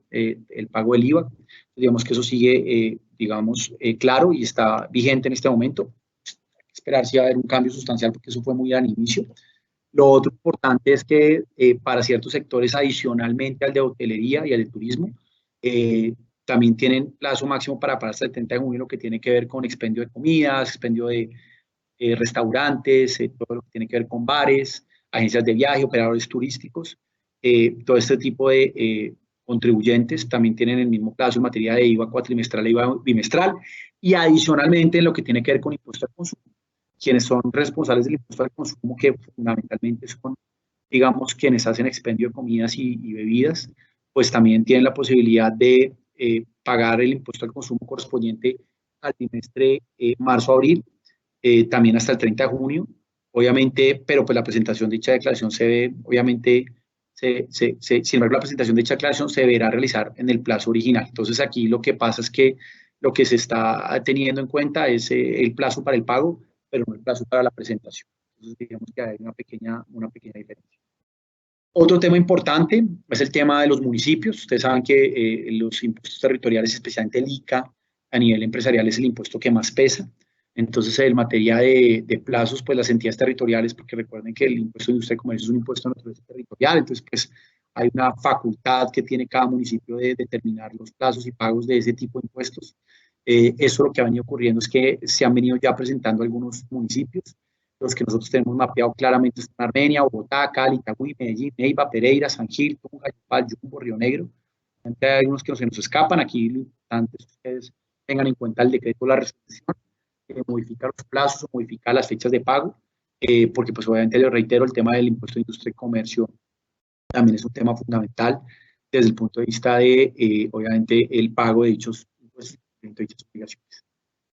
el pago del IVA. Digamos que eso sigue, digamos, claro y está vigente en este momento. Hay que esperar si va a haber un cambio sustancial, porque eso fue muy al inicio. Lo otro importante es que para ciertos sectores, adicionalmente al de hotelería y al de turismo, también tienen plazo máximo para pagar hasta el 30 de junio, lo que tiene que ver con expendio de comidas, expendio de restaurantes, todo lo que tiene que ver con bares, agencias de viaje, operadores turísticos, todo este tipo de contribuyentes también tienen el mismo plazo en materia de IVA cuatrimestral e IVA bimestral, y adicionalmente en lo que tiene que ver con impuesto al consumo, quienes son responsables del impuesto al consumo, que fundamentalmente son, digamos, quienes hacen expendio de comidas y bebidas, pues también tienen la posibilidad de pagar el impuesto al consumo correspondiente al trimestre marzo-abril, también hasta el 30 de junio, obviamente, pero pues la presentación de dicha declaración se ve, obviamente, sin embargo, la presentación de dicha declaración se deberá realizar en el plazo original. Entonces, aquí lo que pasa es que lo que se está teniendo en cuenta es el plazo para el pago, pero no el plazo para la presentación. Entonces, digamos que hay una pequeña diferencia. Otro tema importante es el tema de los municipios. Ustedes saben que los impuestos territoriales, especialmente el ICA, a nivel empresarial es el impuesto que más pesa. Entonces, en materia de plazos, pues las entidades territoriales, porque recuerden que el impuesto de industria y comercio es un impuesto de naturaleza territorial, entonces pues hay una facultad que tiene cada municipio de determinar los plazos y pagos de ese tipo de impuestos. Eso lo que ha venido ocurriendo es que se han venido ya presentando algunos municipios, los que nosotros tenemos mapeado claramente están Armenia, Bogotá, Cali, Itagüí, Medellín, Neiva, Pereira, San Gil, Tunja, Yopal, Yumbo, Río Negro. Hay algunos que se nos escapan. Aquí lo importante es que ustedes tengan en cuenta el decreto de la resolución, modifica los plazos o modifica las fechas de pago, porque pues obviamente les reitero, el tema del impuesto de industria y comercio también es un tema fundamental desde el punto de vista de, obviamente, el pago de dichos impuestos y dichas obligaciones.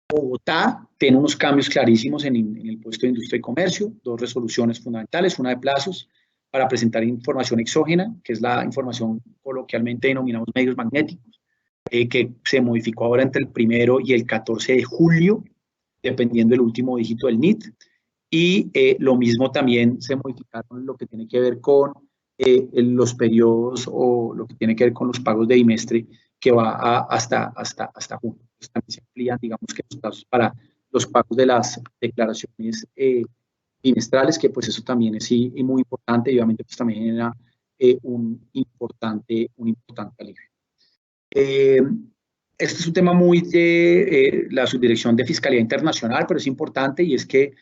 Bogotá tiene unos cambios clarísimos en el impuesto de industria y comercio, dos resoluciones fundamentales, una de plazos para presentar información exógena, que es la información coloquialmente denominamos medios magnéticos, que se modificó ahora entre el 1 y el 14 de julio, dependiendo del último dígito del NIT, y lo mismo también se modificaron lo que tiene que ver con los periodos o lo que tiene que ver con los pagos de bimestre, que va hasta junio. Pues también se amplían, digamos, que los plazos para los pagos de las declaraciones bimestrales, que pues eso también es sí, muy importante, y obviamente pues también genera un importante alivio. Este es un tema muy de la Subdirección de Fiscalía Internacional, pero es importante, y es que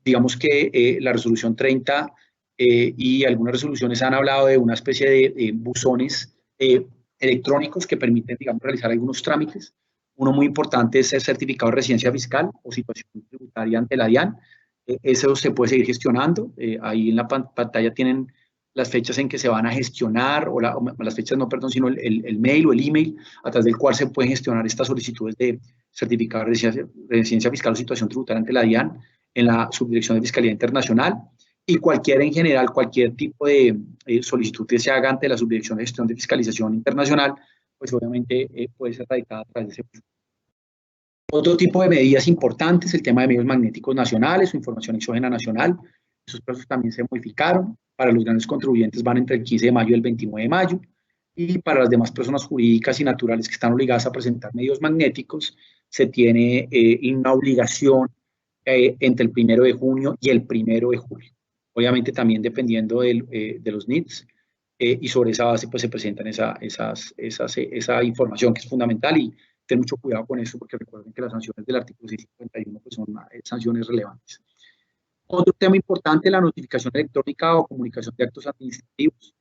digamos que la resolución 30 y algunas resoluciones han hablado de una especie de buzones electrónicos que permiten, digamos, realizar algunos trámites. Uno muy importante es el certificado de residencia fiscal o situación tributaria ante la DIAN. Eso se puede seguir gestionando. Ahí en la pantalla tienen las fechas en que se van a gestionar, o las fechas no, perdón, sino el mail o el email a través del cual se pueden gestionar estas solicitudes de certificado de residencia fiscal o situación tributaria ante la DIAN en la Subdirección de Fiscalía Internacional. Y cualquier tipo de solicitud que se haga ante la Subdirección de Gestión de Fiscalización Internacional, pues obviamente puede ser radicada a través de ese proceso. Otro tipo de medidas importantes, el tema de medios magnéticos nacionales o información exógena nacional. Esos plazos también se modificaron. Para los grandes contribuyentes van entre el 15 de mayo y el 29 de mayo. Y para las demás personas jurídicas y naturales que están obligadas a presentar medios magnéticos, se tiene una obligación entre el 1 de junio y el 1 de julio. Obviamente también dependiendo de los NIDs, y sobre esa base pues se presentan esa información que es fundamental, y ten mucho cuidado con eso porque recuerden que las sanciones del artículo 651 pues son sanciones relevantes. Otro tema importante, la notificación electrónica o comunicación de actos administrativos.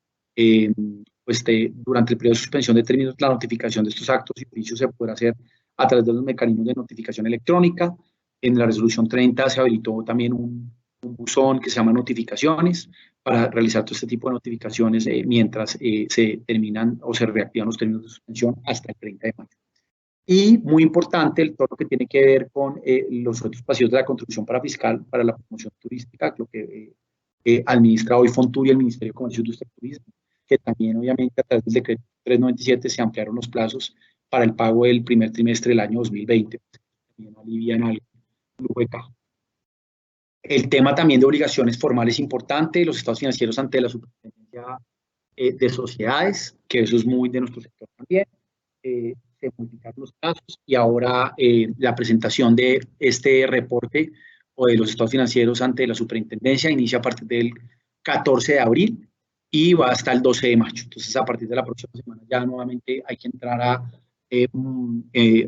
Durante el periodo de suspensión de términos, la notificación de estos actos y oficios se podrá hacer a través de los mecanismos de notificación electrónica. En la resolución 30 se habilitó también un buzón que se llama notificaciones para realizar todo este tipo de notificaciones mientras se terminan o se reactivan los términos de suspensión hasta el 30 de mayo. Y muy importante, todo lo que tiene que ver con los otros pasivos de la contribución parafiscal para la promoción turística, lo que administra hoy Fontur y el Ministerio de Comercio, Industria y Turismo, que también obviamente a través del decreto 397 se ampliaron los plazos para el pago del primer trimestre del año 2020. También alivian algo el flujo de caja. El tema también de obligaciones formales importante, los estados financieros ante la superintendencia de sociedades, que eso es muy de nuestro sector también. Se modificaron los plazos y ahora la presentación de este reporte o de los estados financieros ante la superintendencia inicia a partir del 14 de abril y va hasta el 12 de mayo. Entonces, a partir de la próxima semana ya nuevamente hay que entrar a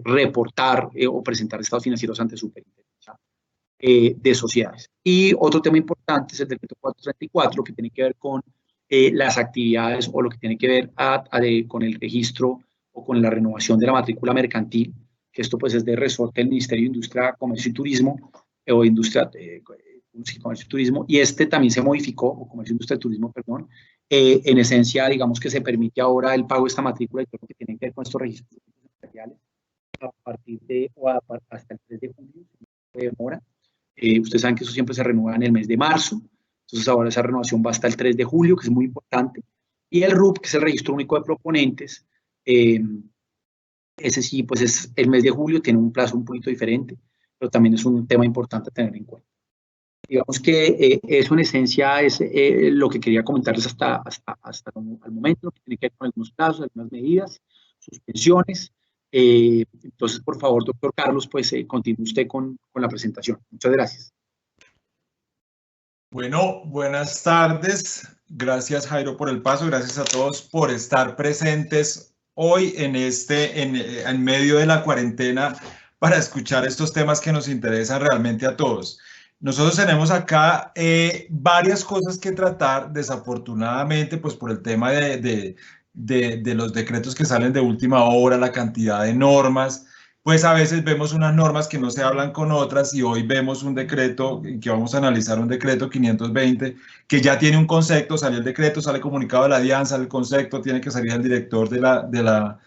reportar o presentar estados financieros ante superintendencia de sociedades. Y otro tema importante es el decreto 434, que tiene que ver con las actividades o lo que tiene que ver con el registro o con la renovación de la matrícula mercantil, que esto pues es de resorte del Ministerio de Industria, Comercio y Turismo, o Industria, Comercio y Turismo, y este también se modificó, o Comercio, Industria y Turismo, perdón. En esencia, digamos que se permite ahora el pago de esta matrícula y todo lo que tiene que ver con estos registros empresariales a partir de, hasta el 3 de julio, de demora. Ustedes saben que eso siempre se renueva en el mes de marzo, entonces ahora esa renovación va hasta el 3 de julio, que es muy importante. Y el RUP, que es el Registro Único de Proponentes, ese sí, pues es el mes de julio, tiene un plazo un poquito diferente, pero también es un tema importante a tener en cuenta. Digamos que eso en esencia es lo que quería comentarles hasta el momento, que tiene que ver con algunos plazos, algunas medidas, suspensiones. Entonces, por favor, doctor Carlos, pues continúe usted con la presentación. Muchas gracias. Bueno, buenas tardes. Gracias, Jairo, por el paso. Gracias a todos por estar presentes hoy en medio de la cuarentena para escuchar estos temas que nos interesan realmente a todos. Nosotros tenemos acá varias cosas que tratar, desafortunadamente, pues por el tema de los decretos que salen de última hora, la cantidad de normas, pues a veces vemos unas normas que no se hablan con otras y hoy vemos un decreto, que vamos a analizar un decreto 520, que ya tiene un concepto, salió el decreto, sale comunicado de la DIAN, sale el concepto, tiene que salir el director de la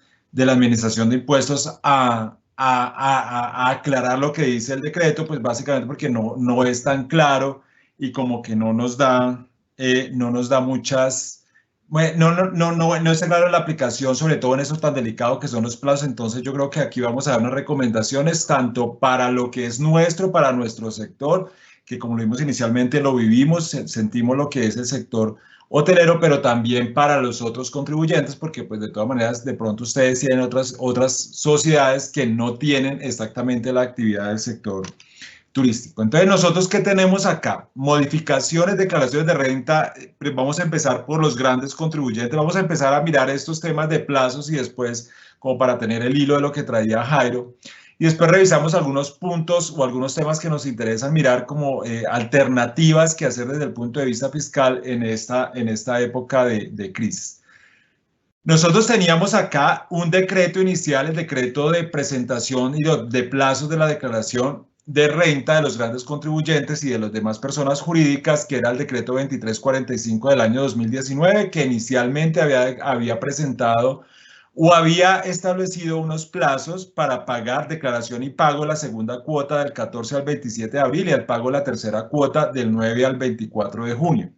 Administración de Impuestos a aclarar lo que dice el decreto, pues básicamente porque no es tan claro y como que no nos da muchas... Bueno, no está claro la aplicación, sobre todo en eso tan delicado que son los plazos. Entonces yo creo que aquí vamos a dar unas recomendaciones tanto para lo que es para nuestro sector, que como lo vimos inicialmente, lo vivimos, sentimos lo que es el sector hotelero, pero también para los otros contribuyentes, porque pues de todas maneras de pronto ustedes tienen otras sociedades que no tienen exactamente la actividad del sector turístico. Entonces, nosotros, ¿qué tenemos acá? Modificaciones, declaraciones de renta. Vamos a empezar por los grandes contribuyentes. Vamos a empezar a mirar estos temas de plazos y después, como para tener el hilo de lo que traía Jairo. Y después revisamos algunos puntos o algunos temas que nos interesan mirar como alternativas que hacer desde el punto de vista fiscal en esta época de crisis. Nosotros teníamos acá un decreto inicial, el decreto de presentación y de plazos de la declaración de renta de los grandes contribuyentes y de las demás personas jurídicas, que era el decreto 2345 del año 2019, que inicialmente había presentado o había establecido unos plazos para pagar declaración y pago la segunda cuota del 14 al 27 de abril y el pago la tercera cuota del 9 al 24 de junio.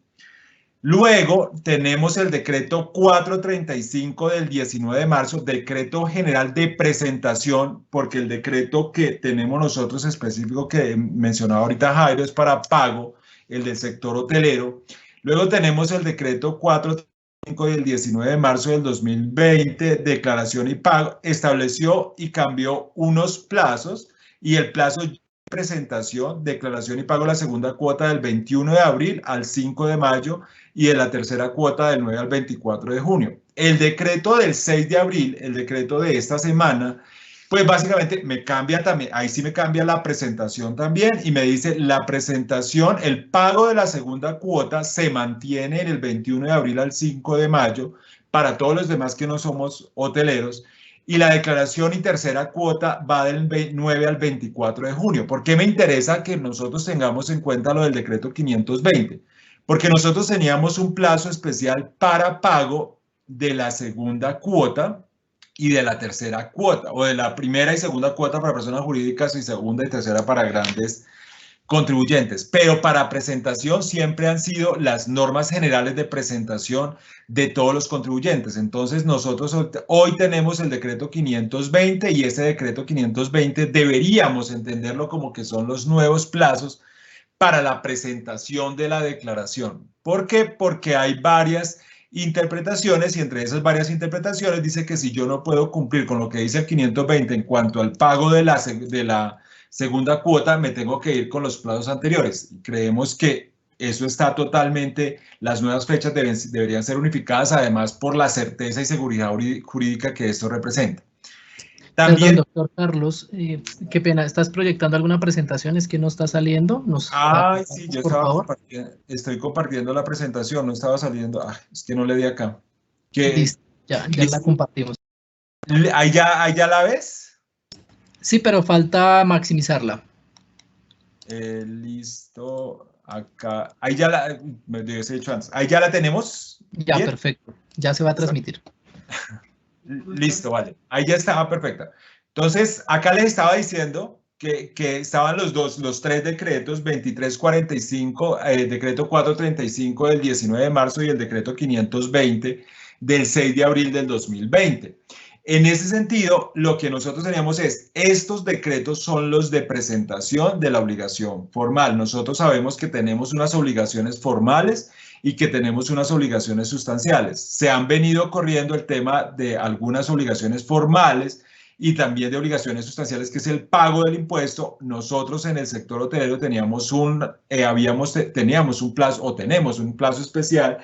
Luego tenemos el decreto 435 del 19 de marzo, decreto general de presentación, porque el decreto que tenemos nosotros específico que mencionaba ahorita Jairo es para pago, el del sector hotelero. Luego tenemos el decreto 435 del 19 de marzo del 2020, declaración y pago, estableció y cambió unos plazos y el plazo de presentación, declaración y pago la segunda cuota del 21 de abril al 5 de mayo y de la tercera cuota del 9 al 24 de junio. El decreto del 6 de abril, el decreto de esta semana, pues básicamente me cambia también, ahí sí me cambia la presentación también y me dice la presentación, el pago de la segunda cuota se mantiene en el 21 de abril al 5 de mayo para todos los demás que no somos hoteleros. Y la declaración y tercera cuota va del 9 al 24 de junio. ¿Por qué me interesa que nosotros tengamos en cuenta lo del decreto 520? Porque nosotros teníamos un plazo especial para pago de la segunda cuota y de la tercera cuota, o de la primera y segunda cuota para personas jurídicas y segunda y tercera para grandes contribuyentes, pero para presentación siempre han sido las normas generales de presentación de todos los contribuyentes. Entonces nosotros hoy tenemos el decreto 520 y ese decreto 520 deberíamos entenderlo como que son los nuevos plazos para la presentación de la declaración. ¿Por qué? Porque hay varias interpretaciones y entre esas varias interpretaciones dice que si yo no puedo cumplir con lo que dice el 520 en cuanto al pago de la segunda cuota, me tengo que ir con los plazos anteriores. Creemos que eso está totalmente, las nuevas fechas deberían ser unificadas, además por la certeza y seguridad jurídica que esto representa. También, perdón, doctor Carlos, qué pena, ¿estás proyectando alguna presentación? ¿Es que no está saliendo? Sí, yo estoy compartiendo la presentación, no estaba saliendo, es que no le di acá. Listo, ya la compartimos. ¿Ahí ya la ves? Sí, pero falta maximizarla. Listo, acá, ahí ya la, me hubiese dicho antes, ahí ya la tenemos. Ya, ¿bien? Perfecto, ya se va a transmitir. Listo, vale, ahí ya estaba perfecta. Entonces, acá les estaba diciendo que estaban los tres decretos, 2345, decreto 435 del 19 de marzo y el decreto 520 del 6 de abril del 2020. En ese sentido, lo que nosotros teníamos es, estos decretos son los de presentación de la obligación formal. Nosotros sabemos que tenemos unas obligaciones formales y que tenemos unas obligaciones sustanciales. Se han venido corriendo el tema de algunas obligaciones formales y también de obligaciones sustanciales, que es el pago del impuesto. Nosotros en el sector hotelero teníamos un plazo, o tenemos un plazo especial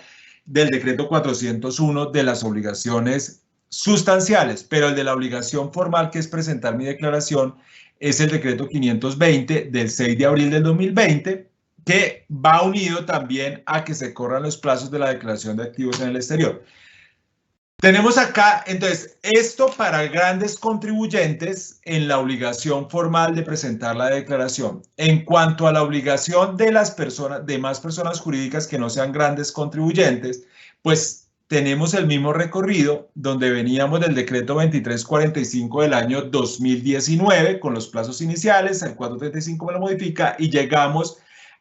del decreto 401 de las obligaciones sustanciales, pero el de la obligación formal, que es presentar mi declaración, es el decreto 520 del 6 de abril del 2020, que va unido también a que se corran los plazos de la declaración de activos en el exterior. Tenemos acá, entonces, esto para grandes contribuyentes en la obligación formal de presentar la declaración. En cuanto a la obligación de las personas, demás personas jurídicas que no sean grandes contribuyentes, pues tenemos el mismo recorrido donde veníamos del decreto 2345 del año 2019 con los plazos iniciales, el 435 me lo modifica y llegamos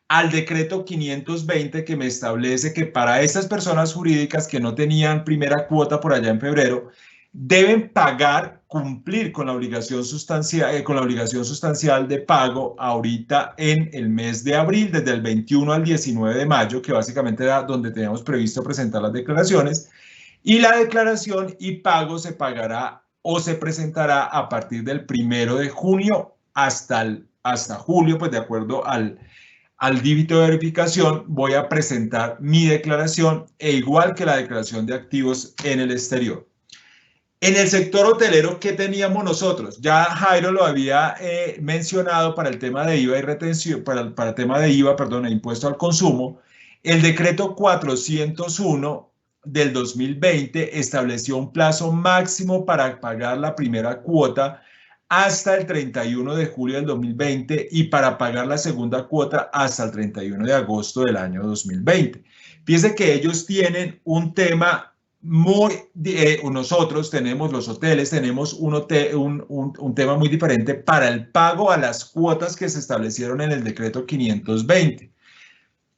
al decreto 520 que me establece que para esas personas jurídicas que no tenían primera cuota por allá en febrero, deben pagar, cumplir con la obligación sustancial de pago ahorita en el mes de abril, desde el 21 al 19 de mayo, que básicamente era donde teníamos previsto presentar las declaraciones, y la declaración y pago se pagará o se presentará a partir del 1 de junio hasta julio, pues de acuerdo al dígito de verificación, voy a presentar mi declaración, e igual que la declaración de activos en el exterior. En el sector hotelero, ¿qué teníamos nosotros? Ya Jairo lo había mencionado para el tema de IVA y retención, para el tema de IVA, perdón, e impuesto al consumo. El decreto 401 del 2020 estableció un plazo máximo para pagar la primera cuota hasta el 31 de julio del 2020 y para pagar la segunda cuota hasta el 31 de agosto del año 2020. Fíjense que ellos tienen un tema nosotros tenemos los hoteles, tenemos un tema muy diferente para el pago a las cuotas que se establecieron en el decreto 520.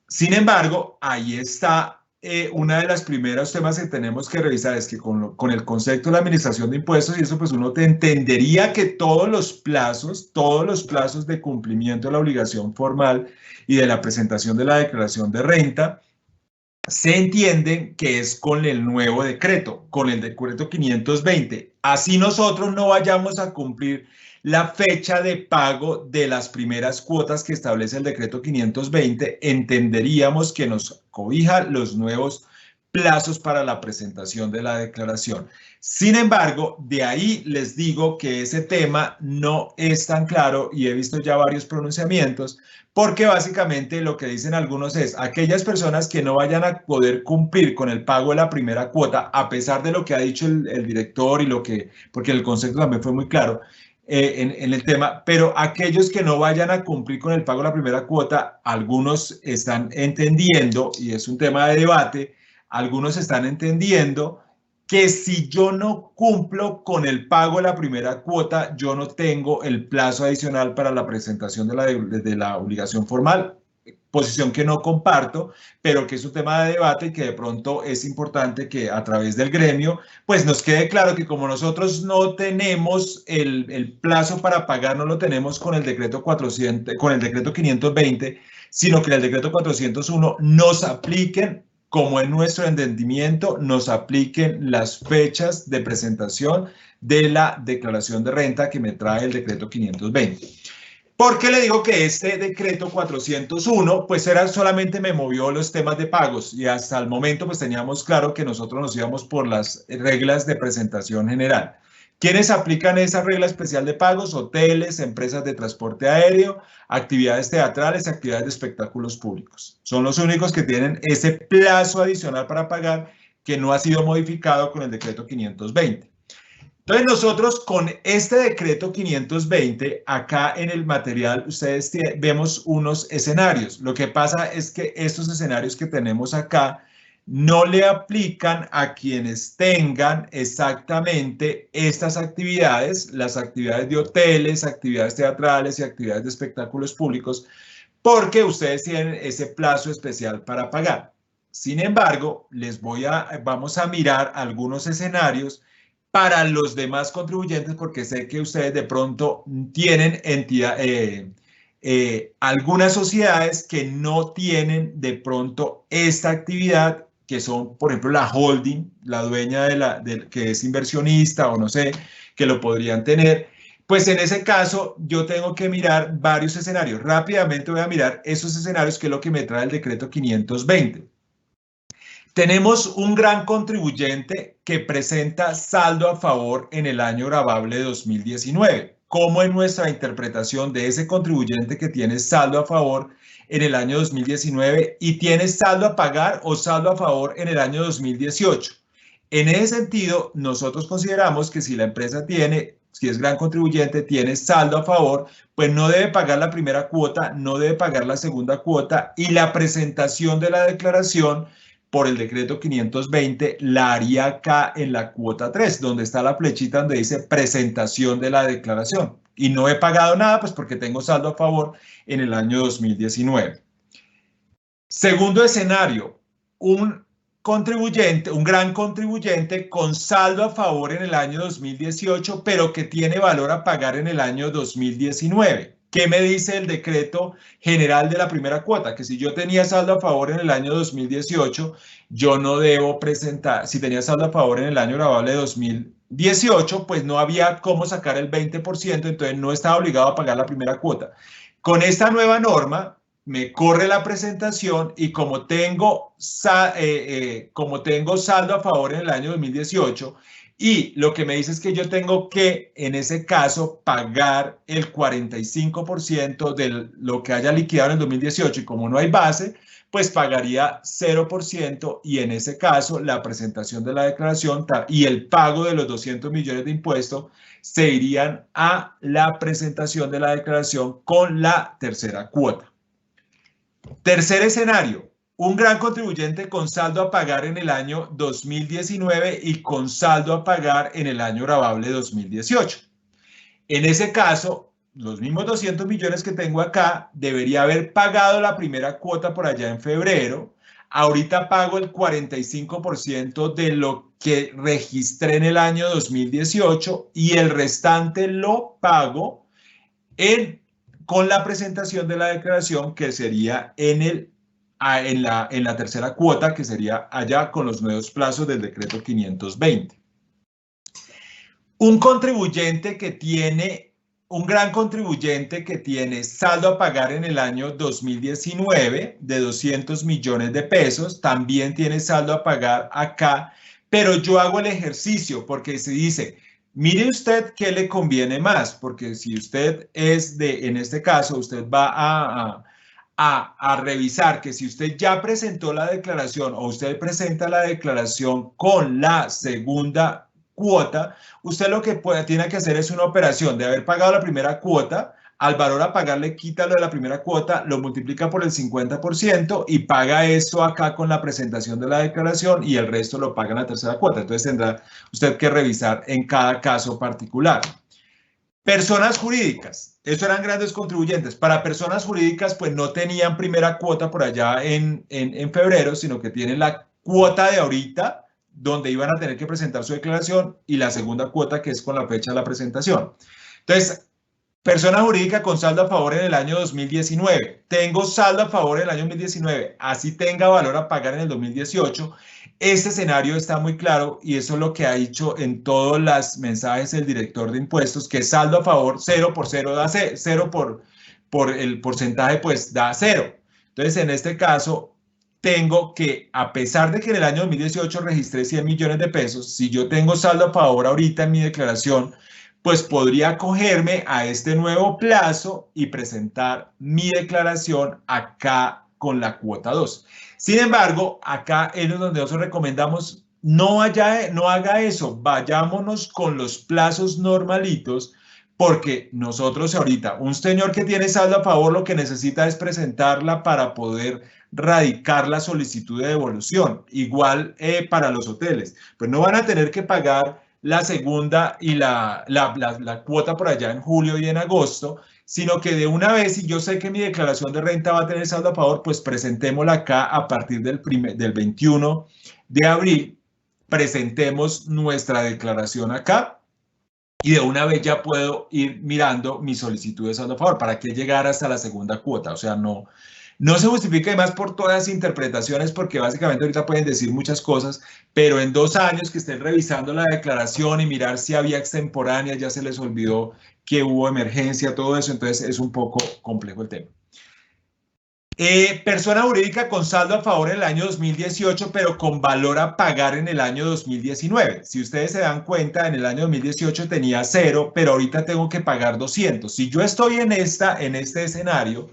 Sin embargo, ahí está una de las primeros temas que tenemos que revisar, es que con el concepto de la administración de impuestos y eso, pues uno entendería que todos los plazos de cumplimiento de la obligación formal y de la presentación de la declaración de renta se entienden que es con el nuevo decreto, con el decreto 520. Así nosotros no vayamos a cumplir la fecha de pago de las primeras cuotas que establece el decreto 520, entenderíamos que nos cobija los nuevos plazos para la presentación de la declaración. Sin embargo, de ahí les digo que ese tema no es tan claro y he visto ya varios pronunciamientos, porque básicamente lo que dicen algunos es aquellas personas que no vayan a poder cumplir con el pago de la primera cuota, a pesar de lo que ha dicho el director y porque el concepto también fue muy claro en el tema, pero aquellos que no vayan a cumplir con el pago de la primera cuota, algunos están entendiendo, y es un tema de debate, algunos están entendiendo que si yo no cumplo con el pago de la primera cuota, yo no tengo el plazo adicional para la presentación de la obligación formal, posición que no comparto, pero que es un tema de debate y que de pronto es importante que a través del gremio, pues nos quede claro que como nosotros no tenemos el plazo para pagar, no lo tenemos con el decreto 520, sino que en el decreto 401 nos apliquen, como en nuestro entendimiento, nos apliquen las fechas de presentación de la declaración de renta que me trae el decreto 520. ¿Por qué le digo que este decreto 401, pues solamente me movió los temas de pagos y hasta el momento pues teníamos claro que nosotros nos íbamos por las reglas de presentación general? ¿Quiénes aplican esa regla especial de pagos? Hoteles, empresas de transporte aéreo, actividades teatrales, actividades de espectáculos públicos. Son los únicos que tienen ese plazo adicional para pagar que no ha sido modificado con el decreto 520. Entonces nosotros con este decreto 520, acá en el material ustedes vemos unos escenarios. Lo que pasa es que estos escenarios que tenemos acá no le aplican a quienes tengan exactamente estas actividades, las actividades de hoteles, actividades teatrales y actividades de espectáculos públicos, porque ustedes tienen ese plazo especial para pagar. Sin embargo, vamos a mirar algunos escenarios para los demás contribuyentes, porque sé que ustedes de pronto tienen algunas sociedades que no tienen de pronto esta actividad, que son, por ejemplo, la holding, la dueña que es inversionista o no sé, que lo podrían tener. Pues en ese caso yo tengo que mirar varios escenarios. Rápidamente voy a mirar esos escenarios, que es lo que me trae el decreto 520. Tenemos un gran contribuyente que presenta saldo a favor en el año gravable de 2019. ¿Cómo es nuestra interpretación de ese contribuyente que tiene saldo a favor en el año 2019 y tiene saldo a pagar o saldo a favor en el año 2018? En ese sentido, nosotros consideramos que si la empresa si es gran contribuyente, tiene saldo a favor, pues no debe pagar la primera cuota, no debe pagar la segunda cuota, y la presentación de la declaración por el decreto 520 la haría acá en la cuota 3, donde está la flechita donde dice presentación de la declaración. Y no he pagado nada, pues porque tengo saldo a favor en el año 2019. Segundo escenario, un gran contribuyente con saldo a favor en el año 2018, pero que tiene valor a pagar en el año 2019. ¿Qué me dice el decreto general de la primera cuota? Que si yo tenía saldo a favor en el año 2018, yo no debo presentar, si tenía saldo a favor en el año gravable de 2018, pues no había cómo sacar el 20%, entonces no estaba obligado a pagar la primera cuota. Con esta nueva norma, me corre la presentación y como tengo saldo a favor en el año 2018, Y lo que me dice es que yo tengo que, en ese caso, pagar el 45% de lo que haya liquidado en el 2018 y como no hay base, pues pagaría 0% y en ese caso la presentación de la declaración y el pago de los 200 millones de impuestos se irían a la presentación de la declaración con la tercera cuota. Tercer escenario, un gran contribuyente con saldo a pagar en el año 2019 y con saldo a pagar en el año gravable 2018. En ese caso, los mismos 200 millones que tengo acá, debería haber pagado la primera cuota por allá en febrero. Ahorita pago el 45% de lo que registré en el año 2018 y el restante lo pago con la presentación de la declaración que sería en la tercera cuota, que sería allá con los nuevos plazos del decreto 520. Un gran contribuyente que tiene saldo a pagar en el año 2019 de 200 millones de pesos, también tiene saldo a pagar acá, pero yo hago el ejercicio porque se dice, mire usted qué le conviene más, porque si usted en este caso, usted va a revisar que si usted ya presentó la declaración o usted presenta la declaración con la segunda cuota, usted lo que tiene que hacer es una operación de haber pagado la primera cuota, al valor a pagar le quita lo de la primera cuota, lo multiplica por el 50% y paga esto acá con la presentación de la declaración y el resto lo paga en la tercera cuota. Entonces tendrá usted que revisar en cada caso particular. Personas jurídicas, estos eran grandes contribuyentes. Para personas jurídicas, pues no tenían primera cuota por allá en febrero, sino que tienen la cuota de ahorita, donde iban a tener que presentar su declaración, y la segunda cuota, que es con la fecha de la presentación. Entonces, persona jurídica con saldo a favor en el año 2019. Tengo saldo a favor en el año 2019, así tenga valor a pagar en el 2018. Este escenario está muy claro y eso es lo que ha dicho en todos los mensajes el director de impuestos, que saldo a favor 0 por 0 da 0 por el porcentaje, pues da 0. Entonces, en este caso, tengo que, a pesar de que en el año 2018 registré 100 millones de pesos, si yo tengo saldo a favor ahorita en mi declaración, pues podría acogerme a este nuevo plazo y presentar mi declaración acá con la cuota 2. Sin embargo, acá es donde nosotros recomendamos no haga eso, vayámonos con los plazos normalitos, porque nosotros ahorita, un señor que tiene saldo a favor lo que necesita es presentarla para poder radicar la solicitud de devolución. Igual para los hoteles, pues no van a tener que pagar la segunda y la cuota por allá en julio y en agosto, sino que de una vez, si yo sé que mi declaración de renta va a tener saldo a favor, pues presentémosla acá a partir del 21 de abril, presentemos nuestra declaración acá y de una vez ya puedo ir mirando mi solicitud de saldo a favor. ¿Para qué llegar hasta la segunda cuota? O sea, no se justifica además por todas las interpretaciones, porque básicamente ahorita pueden decir muchas cosas, pero en 2 años que estén revisando la declaración y mirar si había extemporáneas, ya se les olvidó que hubo emergencia, todo eso, entonces es un poco complejo el tema. Persona jurídica con saldo a favor en el año 2018, pero con valor a pagar en el año 2019. Si ustedes se dan cuenta, en el año 2018 tenía 0, pero ahorita tengo que pagar 200. Si yo estoy en este escenario,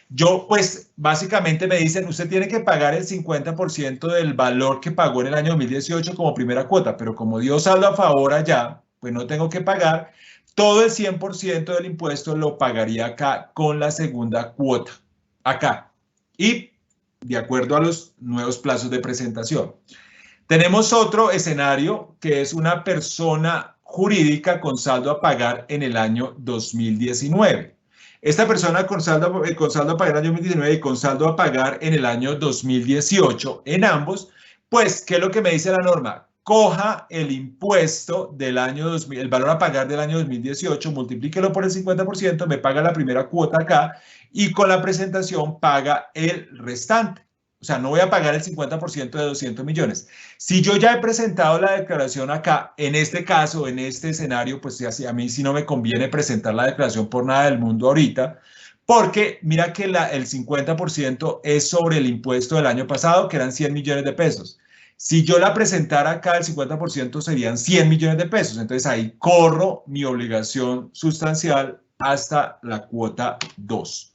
yo, pues, básicamente me dicen, usted tiene que pagar el 50% del valor que pagó en el año 2018 como primera cuota, pero como dio saldo a favor allá, pues no tengo que pagar. Todo el 100% del impuesto lo pagaría acá con la segunda cuota, acá, y de acuerdo a los nuevos plazos de presentación. Tenemos otro escenario que es una persona jurídica con saldo a pagar en el año 2019. Esta persona con saldo a pagar en el año 2019 y con saldo a pagar en el año 2018, en ambos, pues, ¿qué es lo que me dice la norma? Coja el impuesto del año 2000, el valor a pagar del año 2018, multiplíquelo por el 50%, me paga la primera cuota acá y con la presentación paga el restante. O sea, no voy a pagar el 50% de 200 millones. Si yo ya he presentado la declaración acá, en este caso, en este escenario, pues a mí sí no me conviene presentar la declaración por nada del mundo ahorita, porque mira que el 50% es sobre el impuesto del año pasado, que eran 100 millones de pesos. Si yo la presentara acá, el 50% serían 100 millones de pesos. Entonces ahí corro mi obligación sustancial hasta la cuota 2.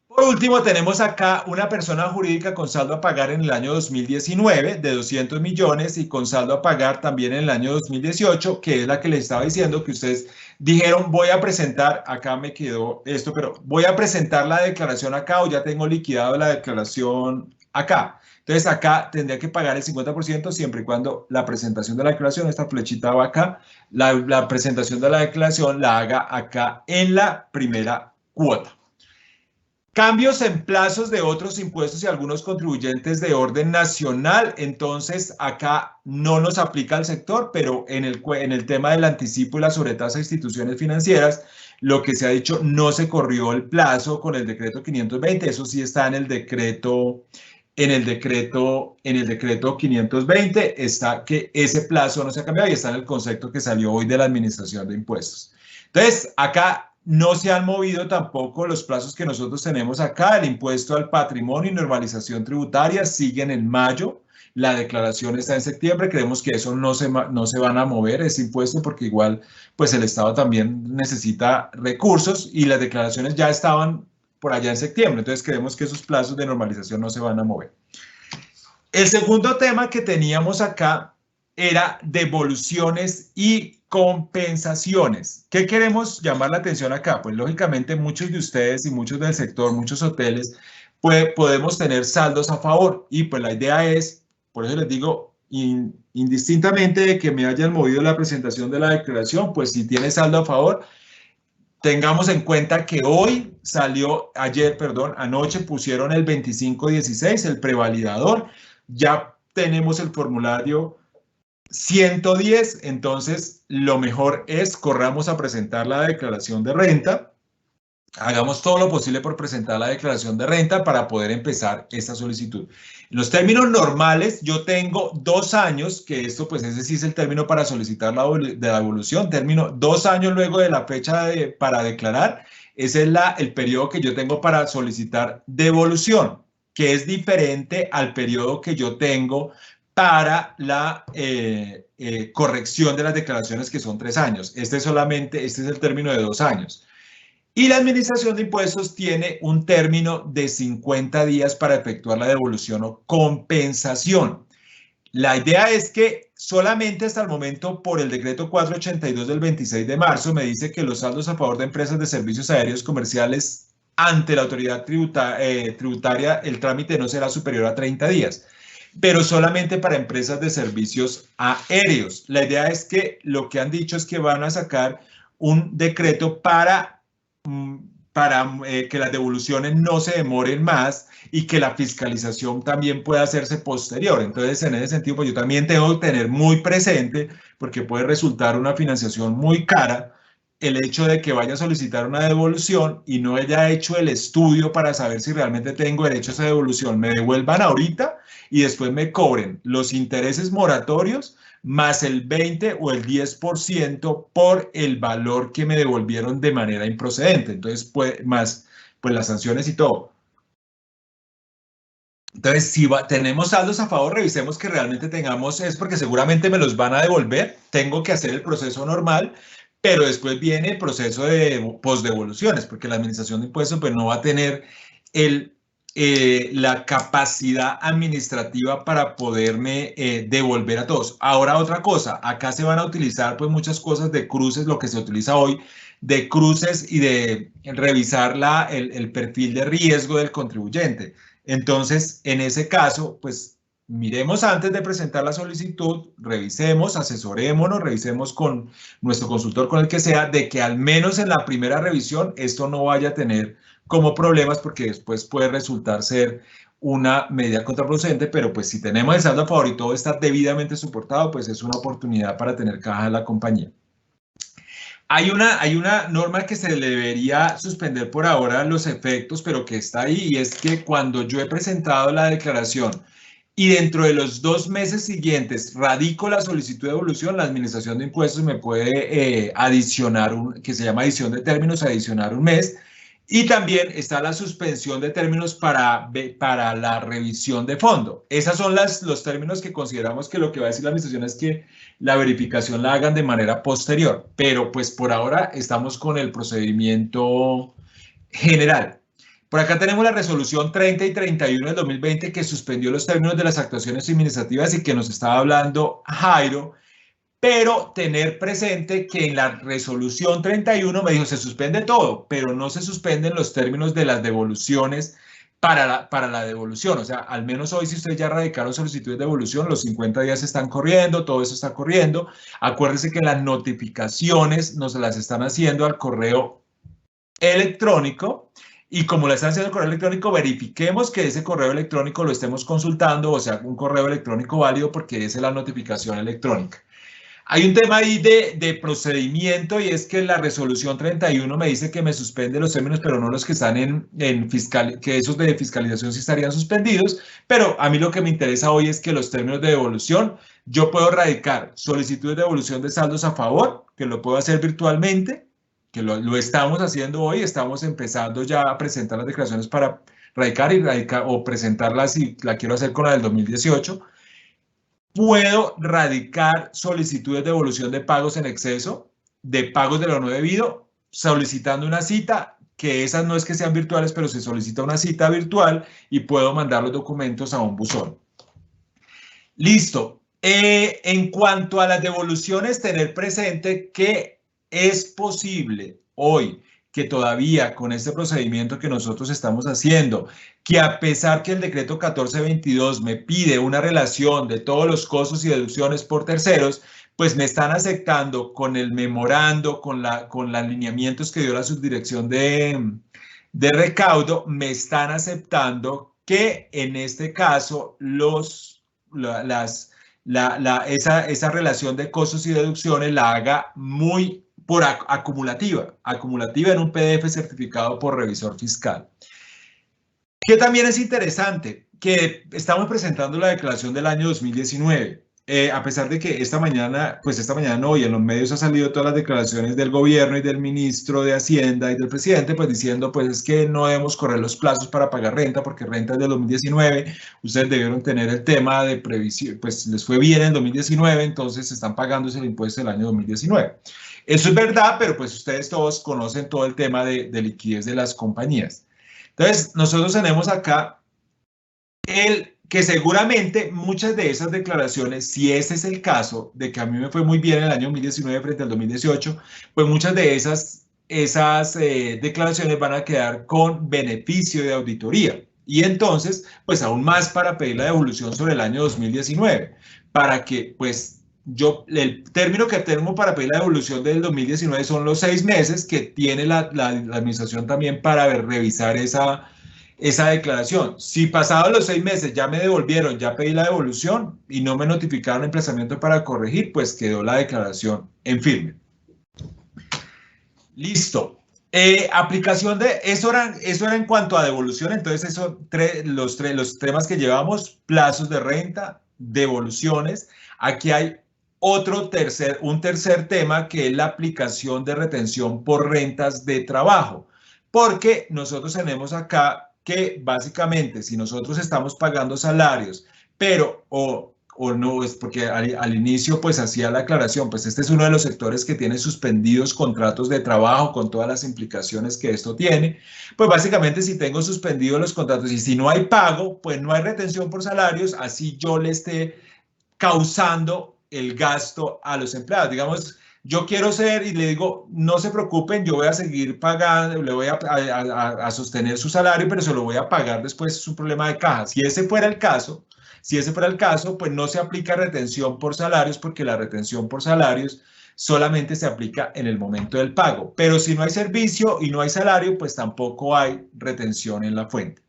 Por último, tenemos acá una persona jurídica con saldo a pagar en el año 2019 de 200 millones y con saldo a pagar también en el año 2018, que es la que les estaba diciendo que ustedes dijeron, voy a presentar, acá me quedó esto, pero voy a presentar la declaración acá o ya tengo liquidado la declaración acá. Entonces acá tendría que pagar el 50% siempre y cuando la presentación de la declaración, esta flechita va acá, la presentación de la declaración la haga acá en la primera cuota. Cambios en plazos de otros impuestos y algunos contribuyentes de orden nacional. Entonces, acá no nos aplica al sector, pero en el tema del anticipo y la sobretasa de instituciones financieras, lo que se ha dicho, no se corrió el plazo con el decreto 520. Eso sí está en el decreto 520, está que ese plazo no se ha cambiado y está en el concepto que salió hoy de la Administración de Impuestos. Entonces, acá no se han movido tampoco los plazos que nosotros tenemos acá. El impuesto al patrimonio y normalización tributaria siguen en mayo. La declaración está en septiembre. Creemos que eso no se van a mover, ese impuesto, porque igual pues el Estado también necesita recursos y las declaraciones ya estaban por allá en septiembre. Entonces creemos que esos plazos de normalización no se van a mover. El segundo tema que teníamos acá era devoluciones y compensaciones. ¿Qué queremos llamar la atención acá? Pues lógicamente muchos de ustedes y muchos del sector, muchos hoteles, pues podemos tener saldos a favor y pues la idea es, por eso les digo, indistintamente de que me hayan movido la presentación de la declaración, pues si tiene saldo a favor, tengamos en cuenta que hoy salió, anoche pusieron el 2516, el prevalidador, ya tenemos el formulario 110, entonces lo mejor es corramos a presentar la declaración de renta, hagamos todo lo posible por presentar la declaración de renta para poder empezar esta solicitud. En los términos normales, yo tengo 2 años, que esto pues ese sí es el término para solicitar la devolución, término 2 años luego de la fecha para declarar, ese es el periodo que yo tengo para solicitar devolución, que es diferente al periodo que yo tengo para la corrección de las declaraciones, que son 3 años. Este es el término de 2 años. Y la Administración de Impuestos tiene un término de 50 días para efectuar la devolución o compensación. La idea es que solamente hasta el momento, por el decreto 482 del 26 de marzo, me dice que los saldos a favor de empresas de servicios aéreos comerciales ante la autoridad tributaria, el trámite no será superior a 30 días. Pero solamente para empresas de servicios aéreos. La idea es que lo que han dicho es que van a sacar un decreto para que las devoluciones no se demoren más y que la fiscalización también pueda hacerse posterior. Entonces, en ese sentido, pues yo también tengo que tener muy presente, porque puede resultar una financiación muy cara, el hecho de que vaya a solicitar una devolución y no haya hecho el estudio para saber si realmente tengo derecho a esa devolución, me devuelvan ahorita y después me cobren los intereses moratorios más el 20 o el 10% por el valor que me devolvieron de manera improcedente. Entonces, pues, más pues las sanciones y todo. Entonces, si tenemos saldos a favor, revisemos que realmente tengamos, es porque seguramente me los van a devolver, tengo que hacer el proceso normal, pero después viene el proceso de postdevoluciones, porque la Administración de Impuestos pues, no va a tener la capacidad administrativa para poderme devolver a todos. Ahora otra cosa, acá se van a utilizar pues muchas cosas de cruces, lo que se utiliza hoy, de cruces y de revisar el perfil de riesgo del contribuyente. Entonces, en ese caso, pues miremos antes de presentar la solicitud, revisemos, asesorémonos, revisemos con nuestro consultor, con el que sea, de que al menos en la primera revisión esto no vaya a tener como problemas, porque después puede resultar ser una medida contraproducente, pero pues si tenemos el saldo a favor y todo está debidamente soportado, pues es una oportunidad para tener caja de la compañía. Hay una norma que se le debería suspender por ahora los efectos, pero que está ahí, y es que cuando yo he presentado la declaración y dentro de los 2 meses siguientes radico la solicitud de devolución, la Administración de Impuestos me puede adicionar, que se llama adición de términos, adicionar un mes, Y también está la suspensión de términos para la revisión de fondo. Esos son los términos que consideramos que lo que va a decir la administración es que la verificación la hagan de manera posterior. Pero pues por ahora estamos con el procedimiento general. Por acá tenemos la resolución 30 y 31 del 2020 que suspendió los términos de las actuaciones administrativas y que nos estaba hablando Jairo. Pero tener presente que en la resolución 31 me dijo se suspende todo, pero no se suspenden los términos de las devoluciones para la devolución. O sea, al menos hoy si ustedes ya radicaron solicitudes de devolución, los 50 días están corriendo, todo eso está corriendo. Acuérdense que las notificaciones nos las están haciendo al correo electrónico. Y como la están haciendo el correo electrónico, verifiquemos que ese correo electrónico lo estemos consultando, o sea, un correo electrónico válido porque esa es la notificación electrónica. Hay un tema ahí de procedimiento y es que la resolución 31 me dice que me suspende los términos, pero no los que están que esos de fiscalización sí estarían suspendidos. Pero a mí lo que me interesa hoy es que los términos de devolución, yo puedo radicar solicitudes de devolución de saldos a favor, que lo puedo hacer virtualmente, que lo estamos haciendo hoy, estamos empezando ya a presentar las declaraciones para radicar o presentarlas si la quiero hacer con la del 2018. Puedo radicar solicitudes de devolución de pagos en exceso, de pagos de lo no debido, solicitando una cita, que esas no es que sean virtuales, pero se solicita una cita virtual y puedo mandar los documentos a un buzón. Listo. En cuanto a las devoluciones, tener presente que es posible hoy que todavía con este procedimiento que nosotros estamos haciendo, que a pesar que el decreto 1422 me pide una relación de todos los costos y deducciones por terceros, pues me están aceptando con el memorando, con los alineamientos que dio la subdirección de recaudo, me están aceptando que en este caso esa relación de costos y deducciones la haga muy acumulativa en un PDF certificado por revisor fiscal. Que también es interesante, que estamos presentando la declaración del año 2019, a pesar de que esta mañana no, y en los medios ha salido todas las declaraciones del gobierno y del ministro de Hacienda y del presidente, pues diciendo, pues es que no debemos correr los plazos para pagar renta, porque renta es del 2019, ustedes debieron tener el tema de previsión, pues les fue bien en 2019, entonces están pagando ese impuesto del año 2019. Eso es verdad, pero pues ustedes todos conocen todo el tema de liquidez de las compañías. Entonces, nosotros tenemos acá que seguramente muchas de esas declaraciones, si ese es el caso, de que a mí me fue muy bien el año 2019 frente al 2018, pues muchas de esas declaraciones van a quedar con beneficio de auditoría. Y entonces, pues aún más para pedir la devolución sobre el año 2019, para que pues el término que tenemos para pedir la devolución del 2019 son los 6 meses que tiene la administración también para revisar esa declaración. Si pasados los 6 meses ya me devolvieron, ya pedí la devolución y no me notificaron emplazamiento para corregir, pues quedó la declaración en firme. Listo. Aplicación de, eso era en cuanto a devolución, entonces los temas que llevamos, plazos de renta, devoluciones. Aquí hay un tercer tema que es la aplicación de retención por rentas de trabajo, porque nosotros tenemos acá que básicamente si nosotros estamos pagando salarios, pero o no, es porque al inicio pues hacía la aclaración, pues este es uno de los sectores que tiene suspendidos contratos de trabajo con todas las implicaciones que esto tiene, pues básicamente si tengo suspendidos los contratos y si no hay pago, pues no hay retención por salarios, así yo le esté causando el gasto a los empleados. Digamos, yo quiero ser y le digo, no se preocupen, yo voy a seguir pagando, le voy a sostener su salario, pero se lo voy a pagar después, es un problema de caja. Si ese fuera el caso, pues no se aplica retención por salarios porque la retención por salarios solamente se aplica en el momento del pago. Pero si no hay servicio y no hay salario, pues tampoco hay retención en la fuente.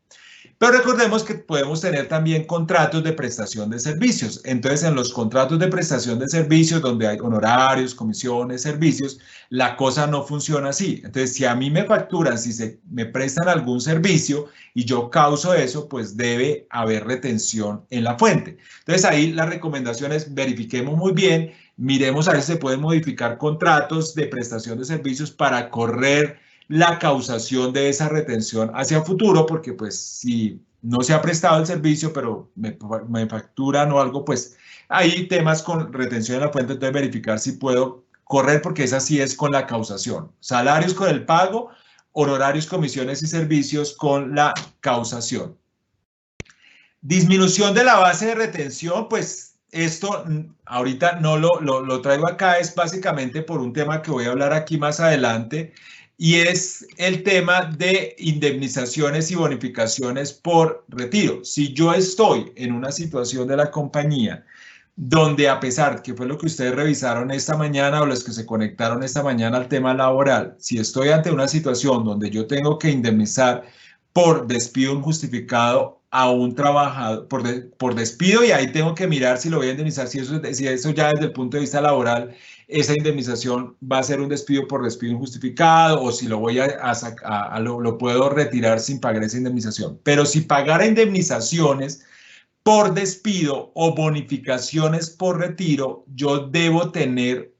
Pero recordemos que podemos tener también contratos de prestación de servicios. Entonces, en los contratos de prestación de servicios, donde hay honorarios, comisiones, servicios, la cosa no funciona así. Entonces, si a mí me facturan, si me prestan algún servicio y yo causo eso, pues debe haber retención en la fuente. Entonces, ahí la recomendación es verifiquemos muy bien, miremos a ver si se pueden modificar contratos de prestación de servicios para correr la causación de esa retención hacia futuro, porque pues si no se ha prestado el servicio, pero me facturan o algo, pues hay temas con retención en la fuente, entonces verificar si puedo correr, porque esa sí es con la causación. Salarios con el pago, honorarios, comisiones y servicios con la causación. Disminución de la base de retención, pues esto ahorita no lo traigo acá, es básicamente por un tema que voy a hablar aquí más adelante, y es el tema de indemnizaciones y bonificaciones por retiro. Si yo estoy en una situación de la compañía donde, a pesar que fue lo que ustedes revisaron esta mañana o los que se conectaron esta mañana al tema laboral, si estoy ante una situación donde yo tengo que indemnizar por despido injustificado a un trabajador, por despido, y ahí tengo que mirar si lo voy a indemnizar, si eso ya desde el punto de vista laboral, esa indemnización va a ser un despido por despido injustificado, o si lo voy lo puedo retirar sin pagar esa indemnización. Pero si pagara indemnizaciones por despido o bonificaciones por retiro, yo tengo que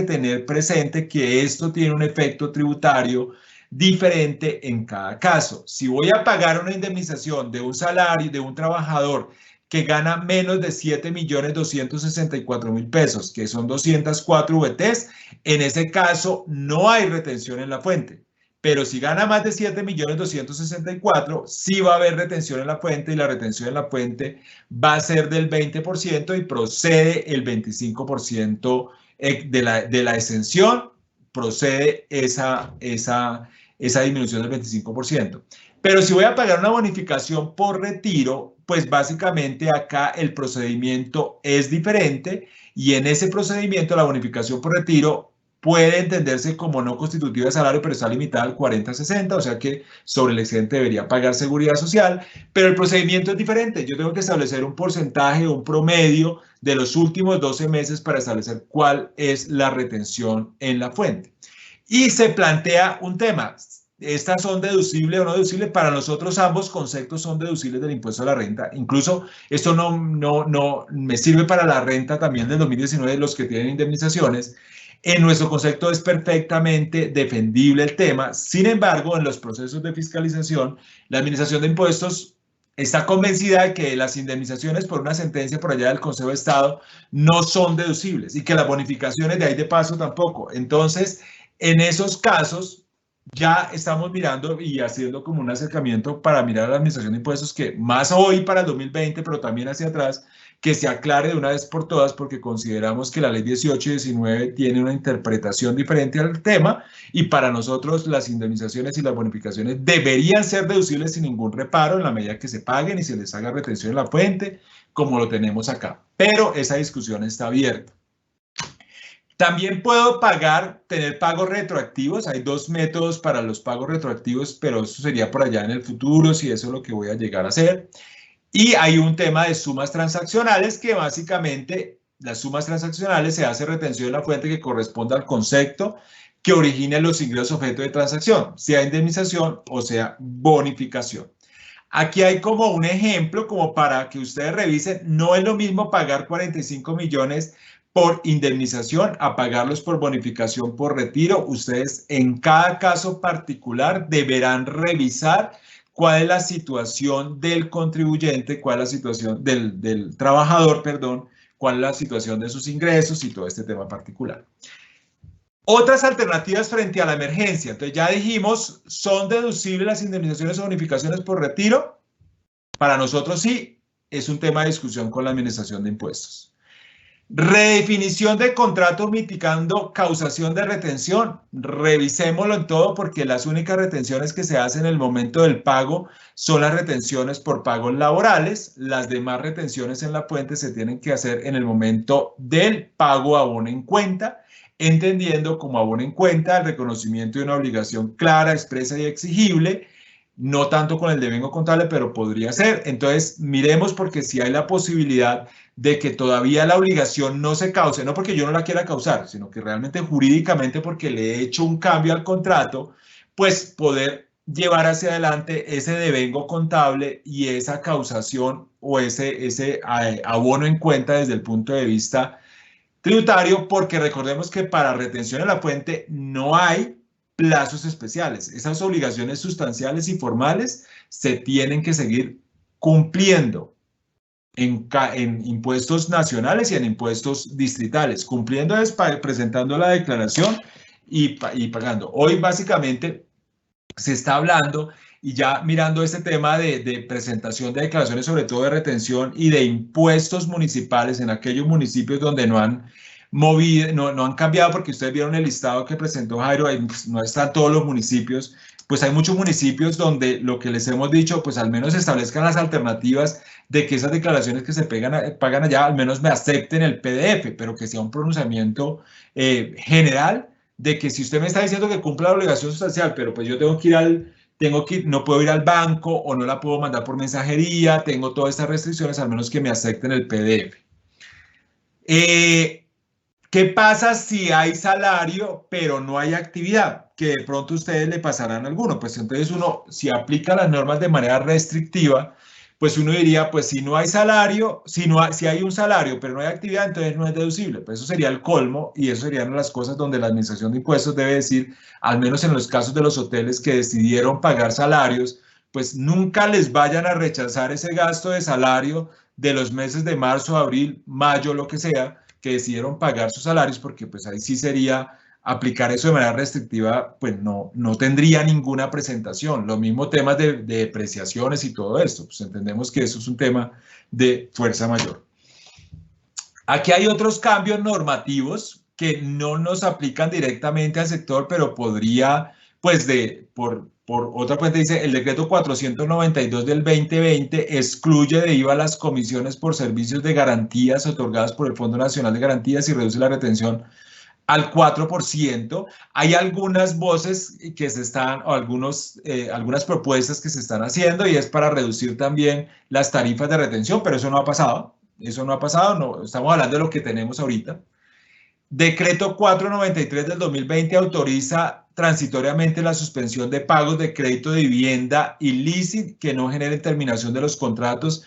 tener presente que esto tiene un efecto tributario diferente en cada caso. Si voy a pagar una indemnización de un salario de un trabajador que gana menos de 7.264.000 pesos, que son 204 VTs, en ese caso no hay retención en la fuente. Pero si gana más de 7.264.000, sí va a haber retención en la fuente, y la retención en la fuente va a ser del 20% y procede el 25% de la exención, procede esa disminución del 25%. Pero si voy a pagar una bonificación por retiro, pues básicamente acá el procedimiento es diferente, y en ese procedimiento la bonificación por retiro puede entenderse como no constitutiva de salario, pero está limitada al 40-60, o sea que sobre el excedente debería pagar seguridad social, pero el procedimiento es diferente. Yo tengo que establecer un porcentaje, un promedio de los últimos 12 meses para establecer cuál es la retención en la fuente. Y se plantea un tema: ¿estas son deducibles o no deducibles? Para nosotros ambos conceptos son deducibles del impuesto a la renta. Incluso esto no me sirve para la renta también del 2019 de los que tienen indemnizaciones. En nuestro concepto es perfectamente defendible el tema. Sin embargo, en los procesos de fiscalización, la Administración de Impuestos está convencida de que las indemnizaciones por una sentencia por allá del Consejo de Estado no son deducibles, y que las bonificaciones de ahí de paso tampoco. Entonces, en esos casos, ya estamos mirando y haciendo como un acercamiento para mirar a la Administración de Impuestos, que más hoy para el 2020, pero también hacia atrás, que se aclare de una vez por todas, porque consideramos que la ley 18 y 19 tiene una interpretación diferente al tema, y para nosotros las indemnizaciones y las bonificaciones deberían ser deducibles sin ningún reparo en la medida que se paguen y se les haga retención en la fuente, como lo tenemos acá. Pero esa discusión está abierta. También puedo tener pagos retroactivos. Hay dos métodos para los pagos retroactivos, pero eso sería por allá en el futuro, si eso es lo que voy a llegar a hacer. Y hay un tema de sumas transaccionales, que básicamente las sumas transaccionales se hace retención en la fuente que corresponda al concepto que origine los ingresos objeto de transacción, sea indemnización o sea bonificación. Aquí hay como un ejemplo, como para que ustedes revisen. No es lo mismo pagar 45 millones por indemnización a pagarlos por bonificación por retiro. Ustedes en cada caso particular deberán revisar cuál es la situación del contribuyente, cuál es la situación del trabajador, perdón, cuál es la situación de sus ingresos y todo este tema particular. Otras alternativas frente a la emergencia. Entonces ya dijimos, ¿son deducibles las indemnizaciones o bonificaciones por retiro? Para nosotros sí, es un tema de discusión con la Administración de Impuestos. Redefinición de contrato mitigando causación de retención. Revisémoslo en todo, porque las únicas retenciones que se hacen en el momento del pago son las retenciones por pagos laborales. Las demás retenciones en la fuente se tienen que hacer en el momento del pago abono en cuenta, entendiendo como abono en cuenta el reconocimiento de una obligación clara, expresa y exigible, no tanto con el devengo contable, pero podría ser. Entonces, miremos, porque si hay la posibilidad de que todavía la obligación no se cause, no porque yo no la quiera causar, sino que realmente jurídicamente porque le he hecho un cambio al contrato, pues poder llevar hacia adelante ese devengo contable y esa causación o ese abono en cuenta desde el punto de vista tributario, porque recordemos que para retención en la fuente no hay plazos especiales. Esas obligaciones sustanciales y formales se tienen que seguir cumpliendo en impuestos nacionales y en impuestos distritales, cumpliendo es presentando la declaración y pagando. Hoy básicamente se está hablando y ya mirando este tema de presentación de declaraciones, sobre todo de retención y de impuestos municipales en aquellos municipios donde no han movido, no han cambiado, porque ustedes vieron el listado que presentó Jairo, ahí pues, no están todos los municipios, pues hay muchos municipios donde lo que les hemos dicho, pues al menos establezcan las alternativas de que esas declaraciones que se pagan allá, al menos me acepten el PDF, pero que sea un pronunciamiento general de que si usted me está diciendo que cumpla la obligación sustancial, pero pues yo tengo que ir no puedo ir al banco o no la puedo mandar por mensajería, tengo todas estas restricciones, al menos que me acepten el PDF. ¿Qué pasa si hay salario, pero no hay actividad? Que de pronto ustedes le pasarán a alguno. Pues entonces uno, si aplica las normas de manera restrictiva, pues uno diría, pues si no hay salario, si hay un salario, pero no hay actividad, entonces no es deducible. Pues eso sería el colmo y eso serían las cosas donde la Administración de Impuestos debe decir, al menos en los casos de los hoteles que decidieron pagar salarios, pues nunca les vayan a rechazar ese gasto de salario de los meses de marzo, abril, mayo, lo que sea, que decidieron pagar sus salarios, porque pues ahí sí sería aplicar eso de manera restrictiva, pues no tendría ninguna presentación. Los mismos temas de depreciaciones y todo esto, pues entendemos que eso es un tema de fuerza mayor. Aquí hay otros cambios normativos que no nos aplican directamente al sector, pero podría, pues por otra parte dice, el decreto 492 del 2020 excluye de IVA las comisiones por servicios de garantías otorgadas por el Fondo Nacional de Garantías y reduce la retención al 4%. Hay algunas voces que se están, o algunas propuestas que se están haciendo y es para reducir también las tarifas de retención, pero eso no ha pasado. Eso no ha pasado, no, estamos hablando de lo que tenemos ahorita. Decreto 493 del 2020 autoriza transitoriamente la suspensión de pagos de crédito de vivienda ilícito que no generen terminación de los contratos,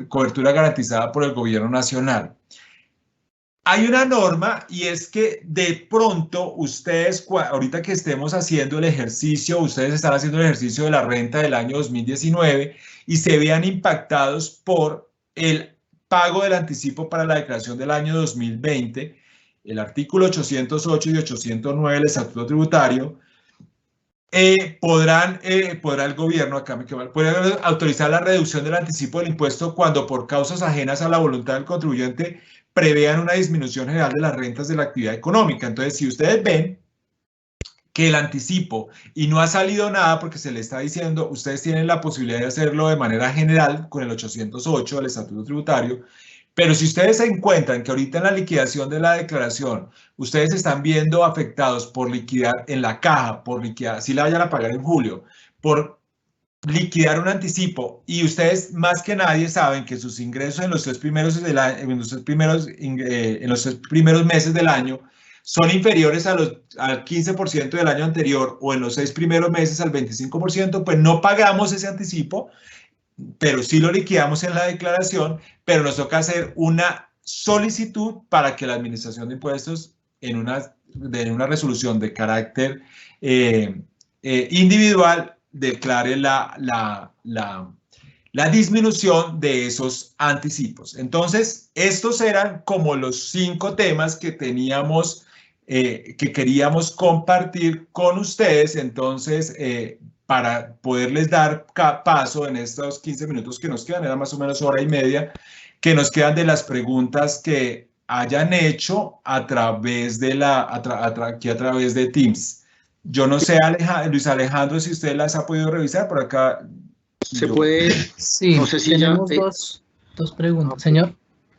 cobertura garantizada por el gobierno nacional. Hay una norma y es que de pronto ustedes, ahorita que estemos haciendo el ejercicio, ustedes están haciendo el ejercicio de la renta del año 2019 y se vean impactados por el pago del anticipo para la declaración del año 2020, el artículo 808 y 809 del Estatuto Tributario, podrá el gobierno, puede autorizar la reducción del anticipo del impuesto cuando por causas ajenas a la voluntad del contribuyente prevean una disminución general de las rentas de la actividad económica. Entonces, si ustedes ven que el anticipo y no ha salido nada porque se le está diciendo, ustedes tienen la posibilidad de hacerlo de manera general con el 808 del Estatuto Tributario, pero si ustedes se encuentran que ahorita en la liquidación de la declaración, ustedes están viendo afectados por liquidar en la caja, por liquidar, si la vayan a pagar en julio, por liquidar un anticipo, y ustedes más que nadie saben que sus ingresos en los tres primeros meses del año son inferiores al 15% del año anterior o en los 6 primeros meses al 25%, pues no pagamos ese anticipo, pero sí lo liquidamos en la declaración, pero nos toca hacer una solicitud para que la Administración de Impuestos en una resolución de carácter individual declare la disminución de esos anticipos. Entonces, estos eran como los 5 temas que teníamos, que queríamos compartir con ustedes. Entonces, para poderles dar paso en estos 15 minutos que nos quedan, era más o menos hora y media, que nos quedan de las preguntas que hayan hecho a través de aquí a través de Teams. Yo no sé, Luis Alejandro, si usted las ha podido revisar por acá. Se puede. Sí, no sé si tenemos dos preguntas, señor.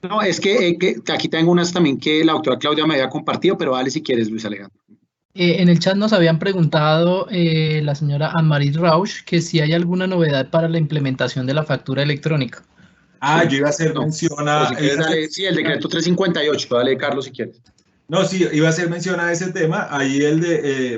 No, es que aquí tengo unas también que la doctora Claudia me había compartido, pero dale si quieres, Luis Alejandro. En el chat nos habían preguntado la señora Anne-Marie Rausch que si hay alguna novedad para la implementación de la factura electrónica. Ah, yo iba a hacer mención a... Sí, el decreto 358, dale, Carlos, si quieres. No, sí, iba a hacer mención a ese tema. Ahí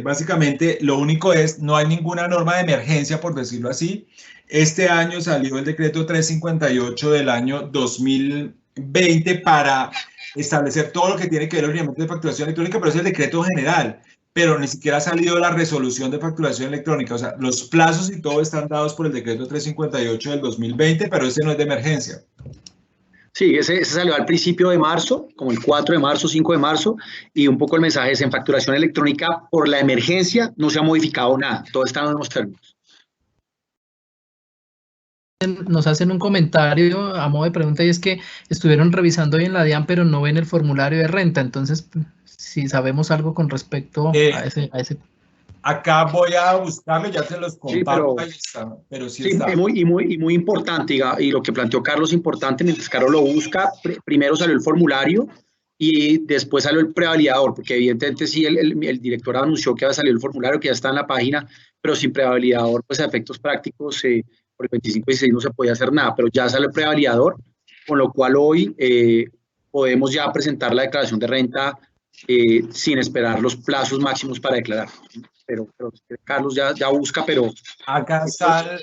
básicamente lo único es, no hay ninguna norma de emergencia, por decirlo así. Este año salió el decreto 358 del año 2020 para establecer todo lo que tiene que ver con el lineamiento de facturación electrónica, pero es el decreto general. pero ni siquiera ha salido la resolución de facturación electrónica. O sea, los plazos y todo están dados por el decreto 358 del 2020, pero ese no es de emergencia. Sí, ese salió al principio de marzo, como el 4 de marzo, 5 de marzo, y un poco el mensaje es: en facturación electrónica por la emergencia no se ha modificado nada, todo está en los mismos términos. Nos hacen un comentario a modo de pregunta, y es que estuvieron revisando hoy en la DIAN, pero no ven el formulario de renta. Entonces, si sabemos algo con respecto a ese. Acá voy a buscarlo, ya te los comparto, ahí está, pero sí está. Es muy importante, y lo que planteó Carlos, importante, mientras Carlos lo busca, primero salió el formulario y después salió el prevalidador, porque evidentemente sí, el director anunció que había salido el formulario, que ya está en la página, pero sin prevalidador, pues a efectos prácticos, por el 25/16 no se podía hacer nada, pero ya salió el prevalidador, con lo cual hoy podemos ya presentar la declaración de renta sin esperar los plazos máximos para declarar. Pero Carlos ya busca, pero... Acá está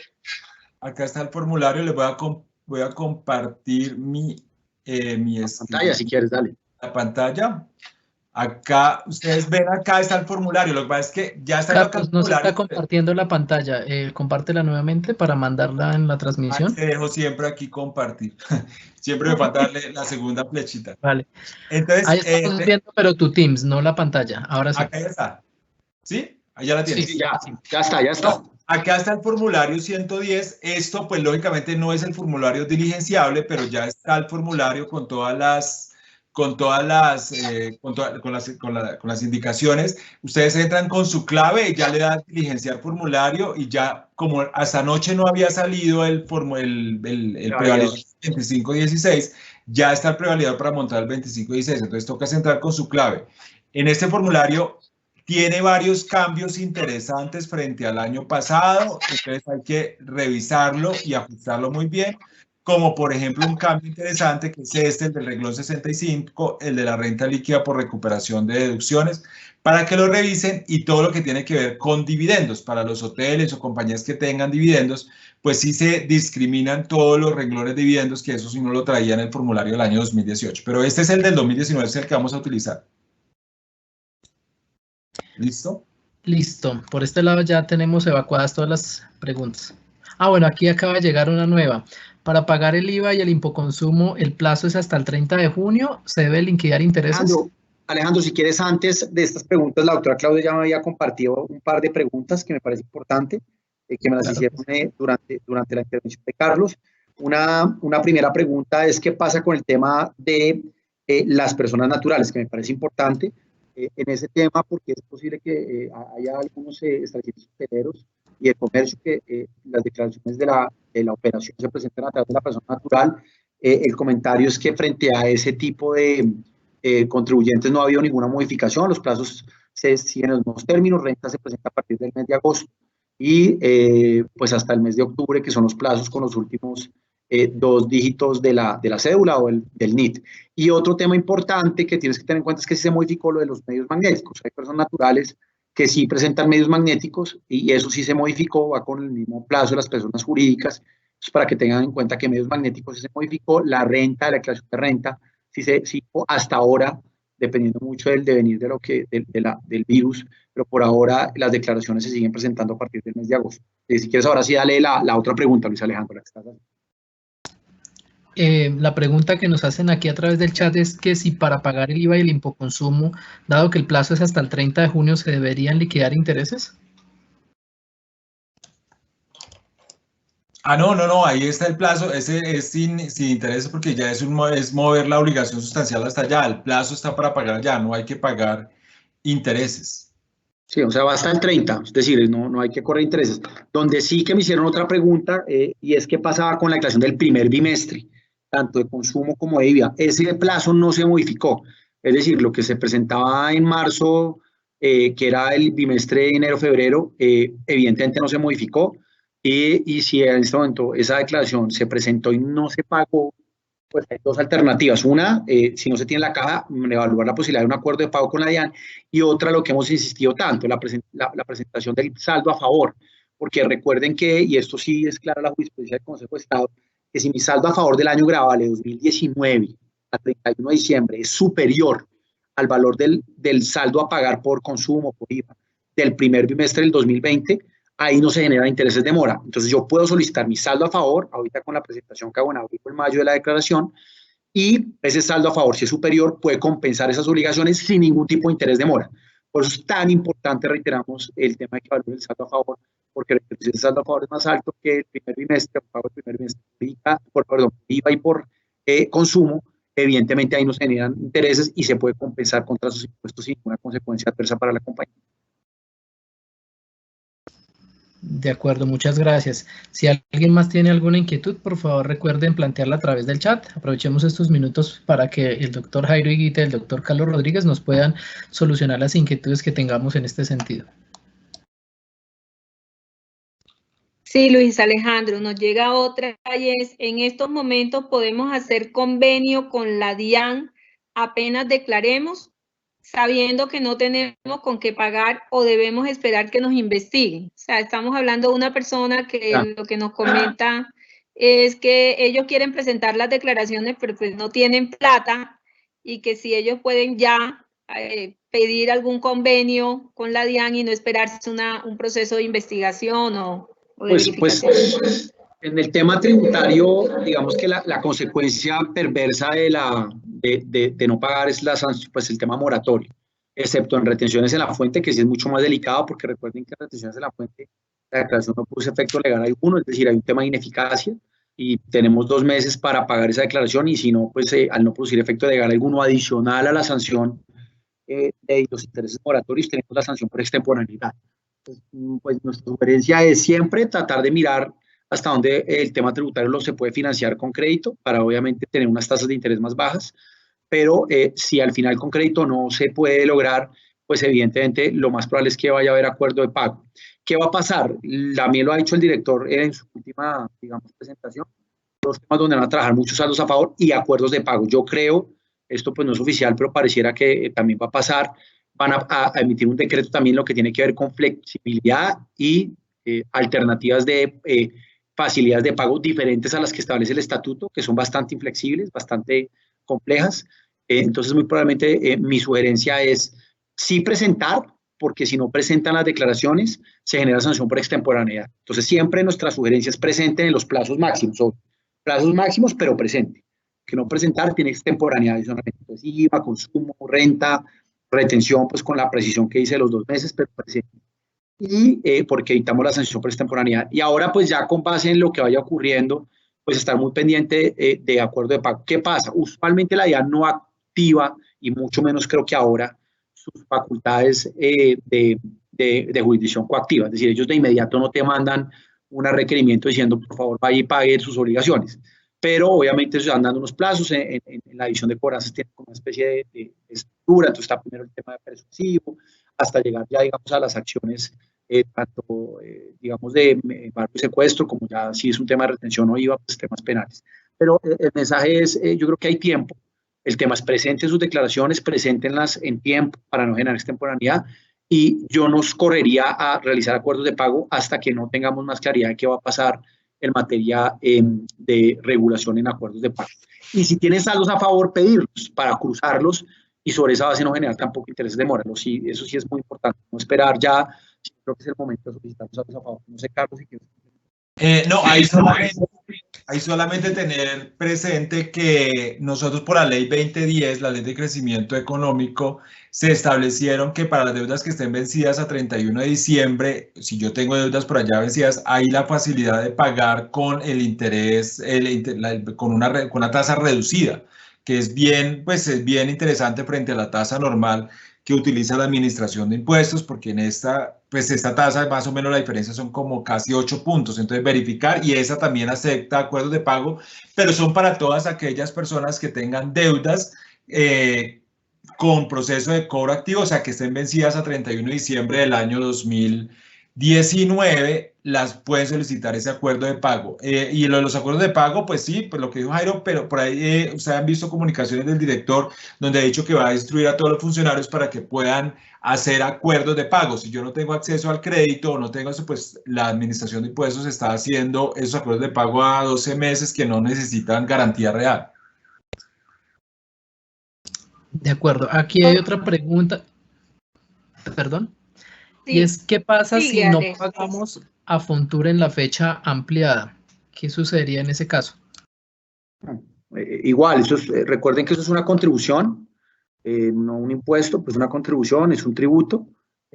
el formulario, les voy a compartir mi pantalla, si quieres, dale. La pantalla. Acá, ustedes ven, acá está el formulario. Lo que pasa es que ya está Carlos, el formulario. No se está compartiendo la pantalla. Compártela nuevamente para mandarla en la transmisión. Te dejo siempre aquí compartir. Siempre me falta darle la segunda flechita. Vale. Entonces, ahí estamos viendo, pero tu Teams, no la pantalla. Ahora sí. Acá ya está. ¿Sí? Ahí ya la tienes. Sí, ya está. No, acá está el formulario 110. Esto, pues, lógicamente no es el formulario diligenciable, pero ya está el formulario con las indicaciones. Ustedes entran con su clave y ya le dan diligenciar formulario, y ya, como hasta anoche no había salido el prevalidador 25/16, ya está el prevalidador para montar el 25/16. Entonces toca entrar con su clave. En este formulario tiene varios cambios interesantes frente al año pasado, entonces hay que revisarlo y ajustarlo muy bien, como por ejemplo un cambio interesante que es el del renglón 65, el de la renta líquida por recuperación de deducciones, para que lo revisen, y todo lo que tiene que ver con dividendos. Para los hoteles o compañías que tengan dividendos, pues sí se discriminan todos los renglones de dividendos, que eso sí no lo traía en el formulario del año 2018, pero este es el del 2019, es el que vamos a utilizar. ¿Listo? Listo. Por este lado ya tenemos evacuadas todas las preguntas. Bueno, aquí acaba de llegar una nueva. Para pagar el IVA y el impoconsumo, el plazo es hasta el 30 de junio. ¿Se debe liquidar intereses? Alejandro, si quieres, antes de estas preguntas, la doctora Claudia ya me había compartido un par de preguntas que me parece importante, que me las hicieron durante la intervención de Carlos. Una primera pregunta es: ¿qué pasa con el tema de las personas naturales? Que me parece importante en ese tema, porque es posible que haya algunos establecimientos hoteleros y de comercio que las declaraciones de la operación se presenten a través de la persona natural. El comentario es que frente a ese tipo de contribuyentes no ha habido ninguna modificación, los plazos se siguen en los mismos términos, renta se presenta a partir del mes de agosto y pues hasta el mes de octubre, que son los plazos con los últimos 2 dígitos de la cédula o del NIT. Y otro tema importante que tienes que tener en cuenta es que sí se modificó lo de los medios magnéticos. Hay personas naturales que sí presentan medios magnéticos y eso sí se modificó, va con el mismo plazo de las personas jurídicas. Entonces, para que tengan en cuenta que medios magnéticos sí se modificó, la renta, la declaración de renta, sí hasta ahora, dependiendo mucho del devenir del virus, pero por ahora las declaraciones se siguen presentando a partir del mes de agosto. Si quieres, ahora sí dale la otra pregunta, Luis Alejandro. La pregunta que nos hacen aquí a través del chat es que si para pagar el IVA y el impoconsumo, dado que el plazo es hasta el 30 de junio, ¿se deberían liquidar intereses? No, ahí está el plazo, ese es sin intereses, porque ya es mover la obligación sustancial hasta allá. El plazo está para pagar ya, no hay que pagar intereses. Sí, o sea, va hasta el 30, es decir, no hay que correr intereses. Donde sí que me hicieron otra pregunta, y es qué pasaba con la declaración del primer bimestre, tanto de consumo como de IVA. Ese plazo no se modificó, es decir, lo que se presentaba en marzo, que era el bimestre de enero-febrero, evidentemente no se modificó, y si en este momento esa declaración se presentó y no se pagó, pues hay 2 alternativas. Una, si no se tiene la caja, evaluar la posibilidad de un acuerdo de pago con la DIAN, y otra, lo que hemos insistido tanto, la presentación del saldo a favor, porque recuerden que, y esto sí es clara la jurisprudencia del Consejo de Estado, que si mi saldo a favor del año grabable 2019 a 31 de diciembre es superior al valor del saldo a pagar por consumo, por IVA, del primer bimestre del 2020, ahí no se generan intereses de mora. Entonces yo puedo solicitar mi saldo a favor, ahorita con la presentación que hago en abril o en mayo de la declaración, y ese saldo a favor, si es superior, puede compensar esas obligaciones sin ningún tipo de interés de mora. Por eso es tan importante, reiteramos, el tema de que valore el saldo a favor, porque si el saldo a favor es más alto que el primer bimestre, pago el primer bimestre por IVA y por consumo, evidentemente ahí no se generan intereses y se puede compensar contra sus impuestos sin ninguna consecuencia adversa para la compañía. De acuerdo, muchas gracias. Si alguien más tiene alguna inquietud, por favor recuerden plantearla a través del chat. Aprovechemos estos minutos para que el doctor Jairo Higuita y el doctor Carlos Rodríguez nos puedan solucionar las inquietudes que tengamos en este sentido. Sí, Luis Alejandro, nos llega otra y es, en estos momentos podemos hacer convenio con la DIAN apenas declaremos, sabiendo que no tenemos con qué pagar o debemos esperar que nos investiguen. O sea, estamos hablando de una persona que lo que nos comenta es que ellos quieren presentar las declaraciones, pero pues no tienen plata y que si ellos pueden ya pedir algún convenio con la DIAN y no esperarse un proceso de investigación o de verificación. Pues, en el tema tributario, digamos que la consecuencia perversa de no pagar es pues el tema moratorio, excepto en retenciones en la fuente, que sí es mucho más delicado, porque recuerden que en retenciones en la fuente la declaración no produce efecto legal alguno, es decir, hay un tema de ineficacia y tenemos 2 meses para pagar esa declaración y si no, pues al no producir efecto legal alguno adicional a la sanción de los intereses moratorios, tenemos la sanción por extemporaneidad. Pues nuestra sugerencia es siempre tratar de mirar hasta dónde el tema tributario se puede financiar con crédito para obviamente tener unas tasas de interés más bajas, pero si al final con crédito no se puede lograr, pues evidentemente lo más probable es que vaya a haber acuerdo de pago. ¿Qué va a pasar? También lo ha dicho el director en su última, digamos, presentación, los temas donde van a trabajar muchos saldos a favor y acuerdos de pago. Yo creo, esto pues no es oficial, pero pareciera que también va a pasar, van a emitir un decreto también lo que tiene que ver con flexibilidad y alternativas de facilidades de pago diferentes a las que establece el estatuto, que son bastante inflexibles, bastante complejas. Entonces, muy probablemente mi sugerencia es sí presentar, porque si no presentan las declaraciones, se genera sanción por extemporaneidad. Entonces, siempre nuestra sugerencia es presenten en los plazos máximos, o plazos máximos, pero presente. Que no presentar tiene extemporaneidad adicionalmente. Entonces, IVA, consumo, renta, retención, pues con la precisión que dice los 2 meses, pero presente. Y porque evitamos la sanción por extemporaneidad. Y ahora, pues ya con base en lo que vaya ocurriendo, pues estar muy pendiente de acuerdo de pago. ¿Qué pasa? Usualmente la DIAN no activa, y mucho menos creo que ahora, sus facultades de jurisdicción coactiva. Es decir, ellos de inmediato no te mandan un requerimiento diciendo, por favor, vaya y pague sus obligaciones. Pero obviamente se van dando unos plazos, en la división de cobranzas tiene como una especie de estructura, entonces está primero el tema de persuasivo, hasta llegar ya, digamos, a las acciones, tanto, digamos, de embargo y secuestro, como ya si es un tema de retención o IVA, pues temas penales. Pero el mensaje es, yo creo que hay tiempo, el tema es presenten sus declaraciones, preséntenlas en tiempo para no generar extemporaneidad, y yo nos correría a realizar acuerdos de pago hasta que no tengamos más claridad de qué va a pasar en materia de regulación en acuerdos de pago. Y si tienes saldos a favor, pedirlos para cruzarlos y sobre esa base no generar tampoco intereses de mora. Sí, eso sí es muy importante, no esperar ya, creo que es el momento de solicitar los saldos a favor. No sé, Carlos, si quieres. No, hay solamente tener presente que nosotros por la ley 2010, la ley de crecimiento económico, se establecieron que para las deudas que estén vencidas a 31 de diciembre, si yo tengo deudas por allá vencidas, hay la facilidad de pagar con el interés, con una tasa reducida, que es bien, pues es bien interesante frente a la tasa normal que utiliza la administración de impuestos, porque en esta tasa más o menos la diferencia son como casi 8 puntos, entonces verificar, y esa también acepta acuerdos de pago, pero son para todas aquellas personas que tengan deudas con proceso de cobro activo, o sea que estén vencidas a 31 de diciembre del año 2019, las pueden solicitar ese acuerdo de pago. Y lo de los acuerdos de pago, pues sí, pues lo que dijo Jairo, pero por ahí ustedes han visto comunicaciones del director donde ha dicho que va a instruir a todos los funcionarios para que puedan hacer acuerdos de pago. Si yo no tengo acceso al crédito o no tengo eso, pues la administración de impuestos está haciendo esos acuerdos de pago a 12 meses que no necesitan garantía real. De acuerdo. Aquí hay otra pregunta. Perdón. Sí. Y es, ¿qué pasa Sí, si no Ale. pagamos a Fontur en la fecha ampliada? ¿Qué sucedería en ese caso? Igual, eso es, recuerden que eso es una contribución, no un impuesto, pues una contribución, es un tributo,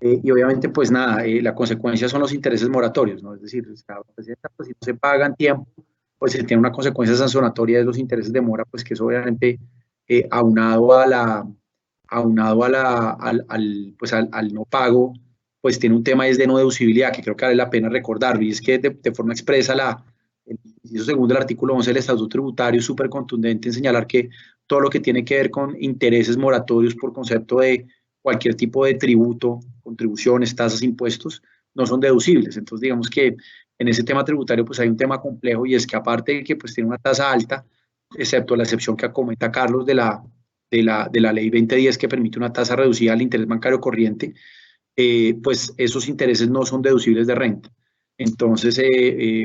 y obviamente pues nada, la consecuencia son los intereses moratorios, ¿no? Es decir, pues, si no se paga en tiempo, pues se tiene una consecuencia sancionatoria de los intereses de mora, pues que es obviamente aunado al no pago, pues tiene un tema es de no deducibilidad, que creo que vale la pena recordar, y es que de forma expresa el inciso segundo del artículo 11 del Estatuto Tributario es súper contundente en señalar que todo lo que tiene que ver con intereses moratorios por concepto de cualquier tipo de tributo, contribuciones, tasas, impuestos, no son deducibles. Entonces, digamos que en ese tema tributario pues hay un tema complejo y es que aparte de que pues tiene una tasa alta, excepto la excepción que comenta Carlos de la ley 2010 que permite una tasa reducida al interés bancario corriente, pues esos intereses no son deducibles de renta. Entonces,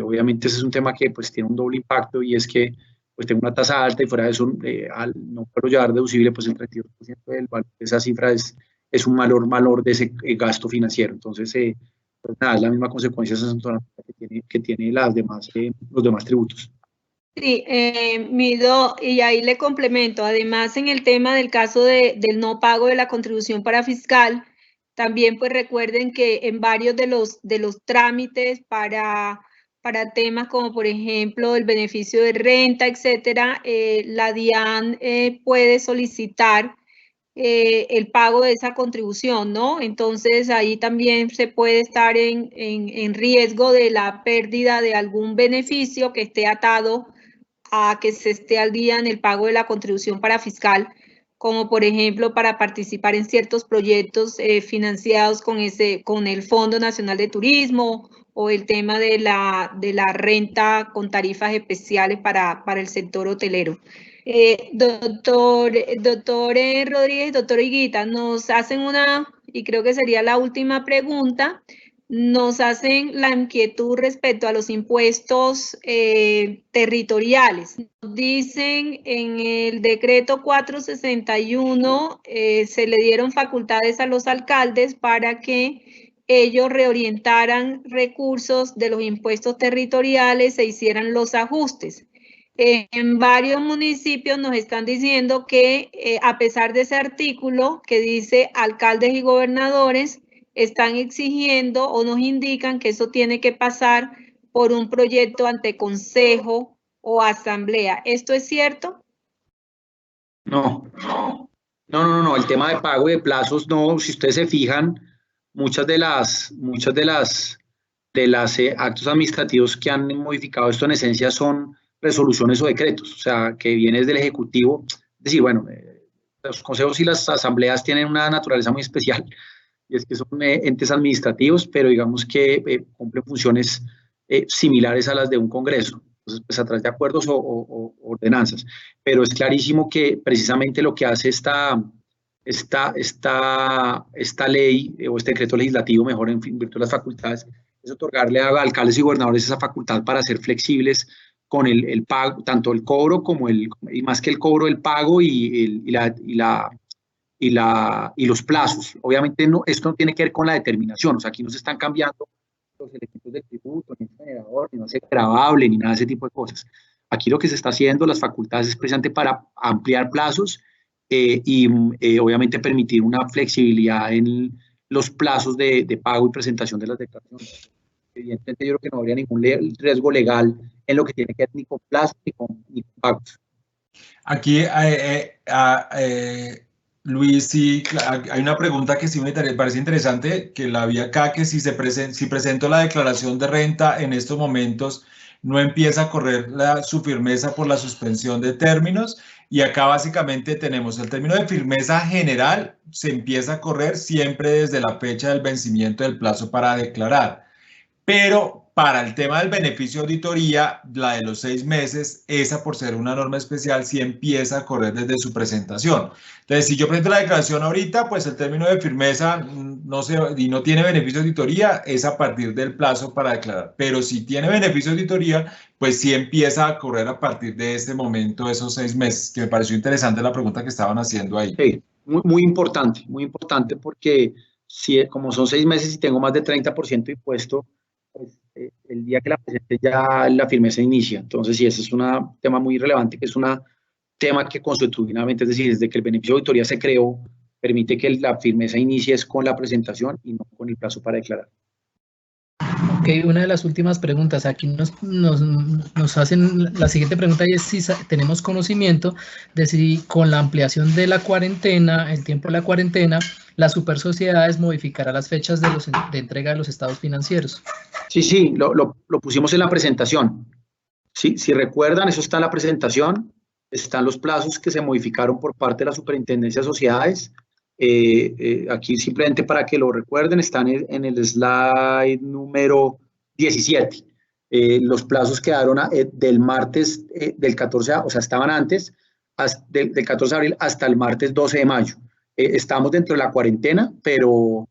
obviamente ese es un tema que pues tiene un doble impacto y es que pues tengo una tasa alta y fuera de eso al no puedo llevar deducible pues el 32% del valor de esa cifra es un valor de ese gasto financiero. Entonces, pues nada, es la misma consecuencia que tiene los demás tributos. Sí, Mido, y ahí le complemento, además en el tema del caso del no pago de la contribución para fiscal, también pues recuerden que en varios de los trámites para temas como por ejemplo el beneficio de renta, etcétera, la DIAN puede solicitar el pago de esa contribución, ¿no? Entonces ahí también se puede estar en riesgo de la pérdida de algún beneficio que esté atado a que se esté al día en el pago de la contribución para fiscal, como por ejemplo para participar en ciertos proyectos financiados con el Fondo Nacional de Turismo o el tema de la renta con tarifas especiales para el sector hotelero. Doctor Rodríguez, doctor Higuita, nos hacen y creo que sería la última pregunta, nos hacen la inquietud respecto a los impuestos territoriales. Nos dicen en el decreto 461 se le dieron facultades a los alcaldes para que ellos reorientaran recursos de los impuestos territoriales e hicieran los ajustes. En varios municipios nos están diciendo que a pesar de ese artículo que dice alcaldes y gobernadores, están exigiendo o nos indican que eso tiene que pasar por un proyecto ante consejo o asamblea. ¿Esto es cierto? No, el tema de pago y de plazos, no, si ustedes se fijan, muchas de las actos administrativos que han modificado esto en esencia son resoluciones o decretos, o sea, que vienen del Ejecutivo. Es decir, bueno, los consejos y las asambleas tienen una naturaleza muy especial, y es que son entes administrativos, pero digamos que cumplen funciones similares a las de un Congreso. Entonces, pues a través de acuerdos o ordenanzas. Pero es clarísimo que precisamente lo que hace esta ley o este decreto legislativo, mejor en virtud de las facultades, es otorgarle a alcaldes y gobernadores esa facultad para ser flexibles con el pago, tanto el cobro como y más que el cobro, el pago y los plazos. Obviamente esto no tiene que ver con la determinación, o sea, aquí no se están cambiando los elementos del tributo, ni el generador, ni no es gravable, ni nada de ese tipo de cosas. Aquí lo que se está haciendo, las facultades, es precisamente para ampliar plazos y obviamente permitir una flexibilidad en los plazos de pago y presentación de las declaraciones. Evidentemente yo creo que no habría ningún riesgo legal en lo que tiene que ver ni con plazos ni con pagos. Aquí, Luis, sí, hay una pregunta que sí me parece interesante, que la vi acá, que si presento la declaración de renta en estos momentos, no empieza a correr su firmeza por la suspensión de términos, y acá básicamente tenemos el término de firmeza general, se empieza a correr siempre desde la fecha del vencimiento del plazo para declarar. Pero para el tema del beneficio de auditoría, la de los 6 meses, esa por ser una norma especial, sí empieza a correr desde su presentación. Entonces, si yo presento la declaración ahorita, pues el término de firmeza y no tiene beneficio de auditoría, es a partir del plazo para declarar. Pero si tiene beneficio de auditoría, pues sí empieza a correr a partir de este momento, esos 6 meses, que me pareció interesante la pregunta que estaban haciendo ahí. Sí, muy importante porque si, como son 6 meses y tengo más de 30% de impuesto, pues, el día que la presente ya la firmeza inicia. Entonces, sí, ese es un tema muy relevante, que es un tema que constitucionalmente, es decir, desde que el beneficio de auditoría se creó, permite que la firmeza inicie con la presentación y no con el plazo para declarar. Ok, una de las últimas preguntas. Aquí nos hacen la siguiente pregunta y es si tenemos conocimiento de si con la ampliación de la cuarentena, el tiempo de la cuarentena, las super sociedades modificará las fechas de entrega de los estados financieros. Sí, lo pusimos en la presentación. Sí, si recuerdan, eso está en la presentación. Están los plazos que se modificaron por parte de la Superintendencia de Sociedades. Aquí simplemente para que lo recuerden, están en el slide número 17. Los plazos quedaron del martes del 14, o sea, estaban antes, del 14 de abril hasta el martes 12 de mayo. Estamos dentro de la cuarentena, pero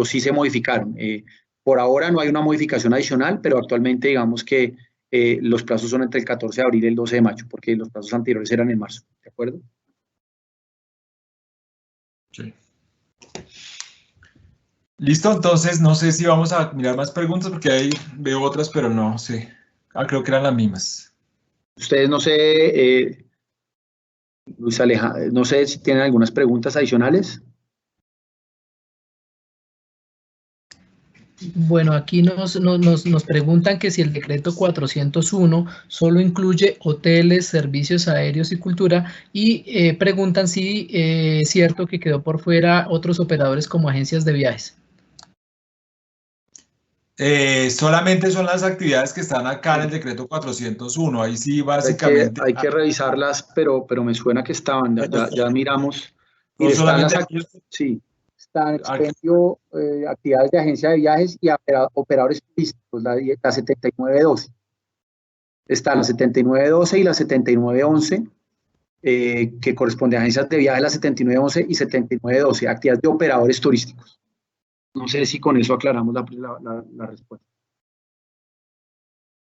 sí se modificaron. Por ahora no hay una modificación adicional, pero actualmente digamos que los plazos son entre el 14 de abril y el 12 de mayo, porque los plazos anteriores eran en marzo, ¿de acuerdo? Sí. Listo, entonces no sé si vamos a mirar más preguntas porque ahí veo otras, pero no sé. Creo que eran las mismas. Ustedes no sé, Luis Alejandro, no sé si tienen algunas preguntas adicionales. Bueno, aquí nos preguntan que si el decreto 401 solo incluye hoteles, servicios aéreos y cultura, y preguntan si es cierto que quedó por fuera otros operadores como agencias de viajes. Solamente son las actividades que están acá en el decreto 401. Ahí sí, básicamente. Hay que revisarlas, pero me suena que estaban, ya miramos. No solamente aquí. Sí. Están expendio, actividades de agencia de viajes y operadores turísticos, la 7912. Está la 7912 y la 7911, que corresponde a agencias de viajes, la 7911 y 7912, actividades de operadores turísticos. No sé si con eso aclaramos la respuesta.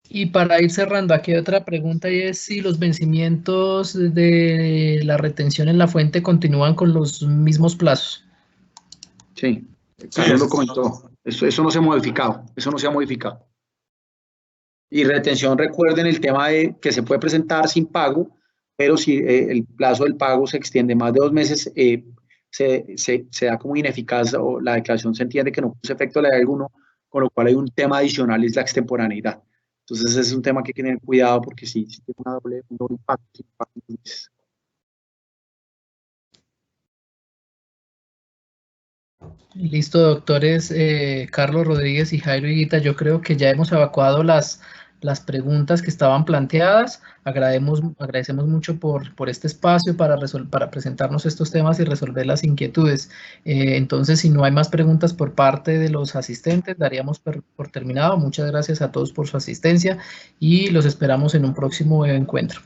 Y para ir cerrando, aquí hay otra pregunta y es si los vencimientos de la retención en la fuente continúan con los mismos plazos. Sí, Carlos lo comentó. Eso no se ha modificado. Y retención, recuerden el tema de que se puede presentar sin pago, pero si el plazo del pago se extiende más de 2 meses, se da como ineficaz o la declaración se entiende que no puso efecto la de alguno, con lo cual hay un tema adicional, es la extemporaneidad. Entonces, ese es un tema que hay que tener cuidado porque sí tiene un doble impacto. Listo, doctores Carlos Rodríguez y Jairo Higuita. Yo creo que ya hemos evacuado las preguntas que estaban planteadas. Agradecemos mucho por este espacio para presentarnos estos temas y resolver las inquietudes. Entonces, si no hay más preguntas por parte de los asistentes, daríamos por terminado. Muchas gracias a todos por su asistencia y los esperamos en un próximo encuentro.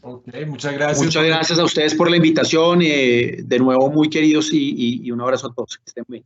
Ok, muchas gracias. Muchas gracias a ustedes por la invitación. De nuevo, muy queridos y un abrazo a todos. Que estén bien.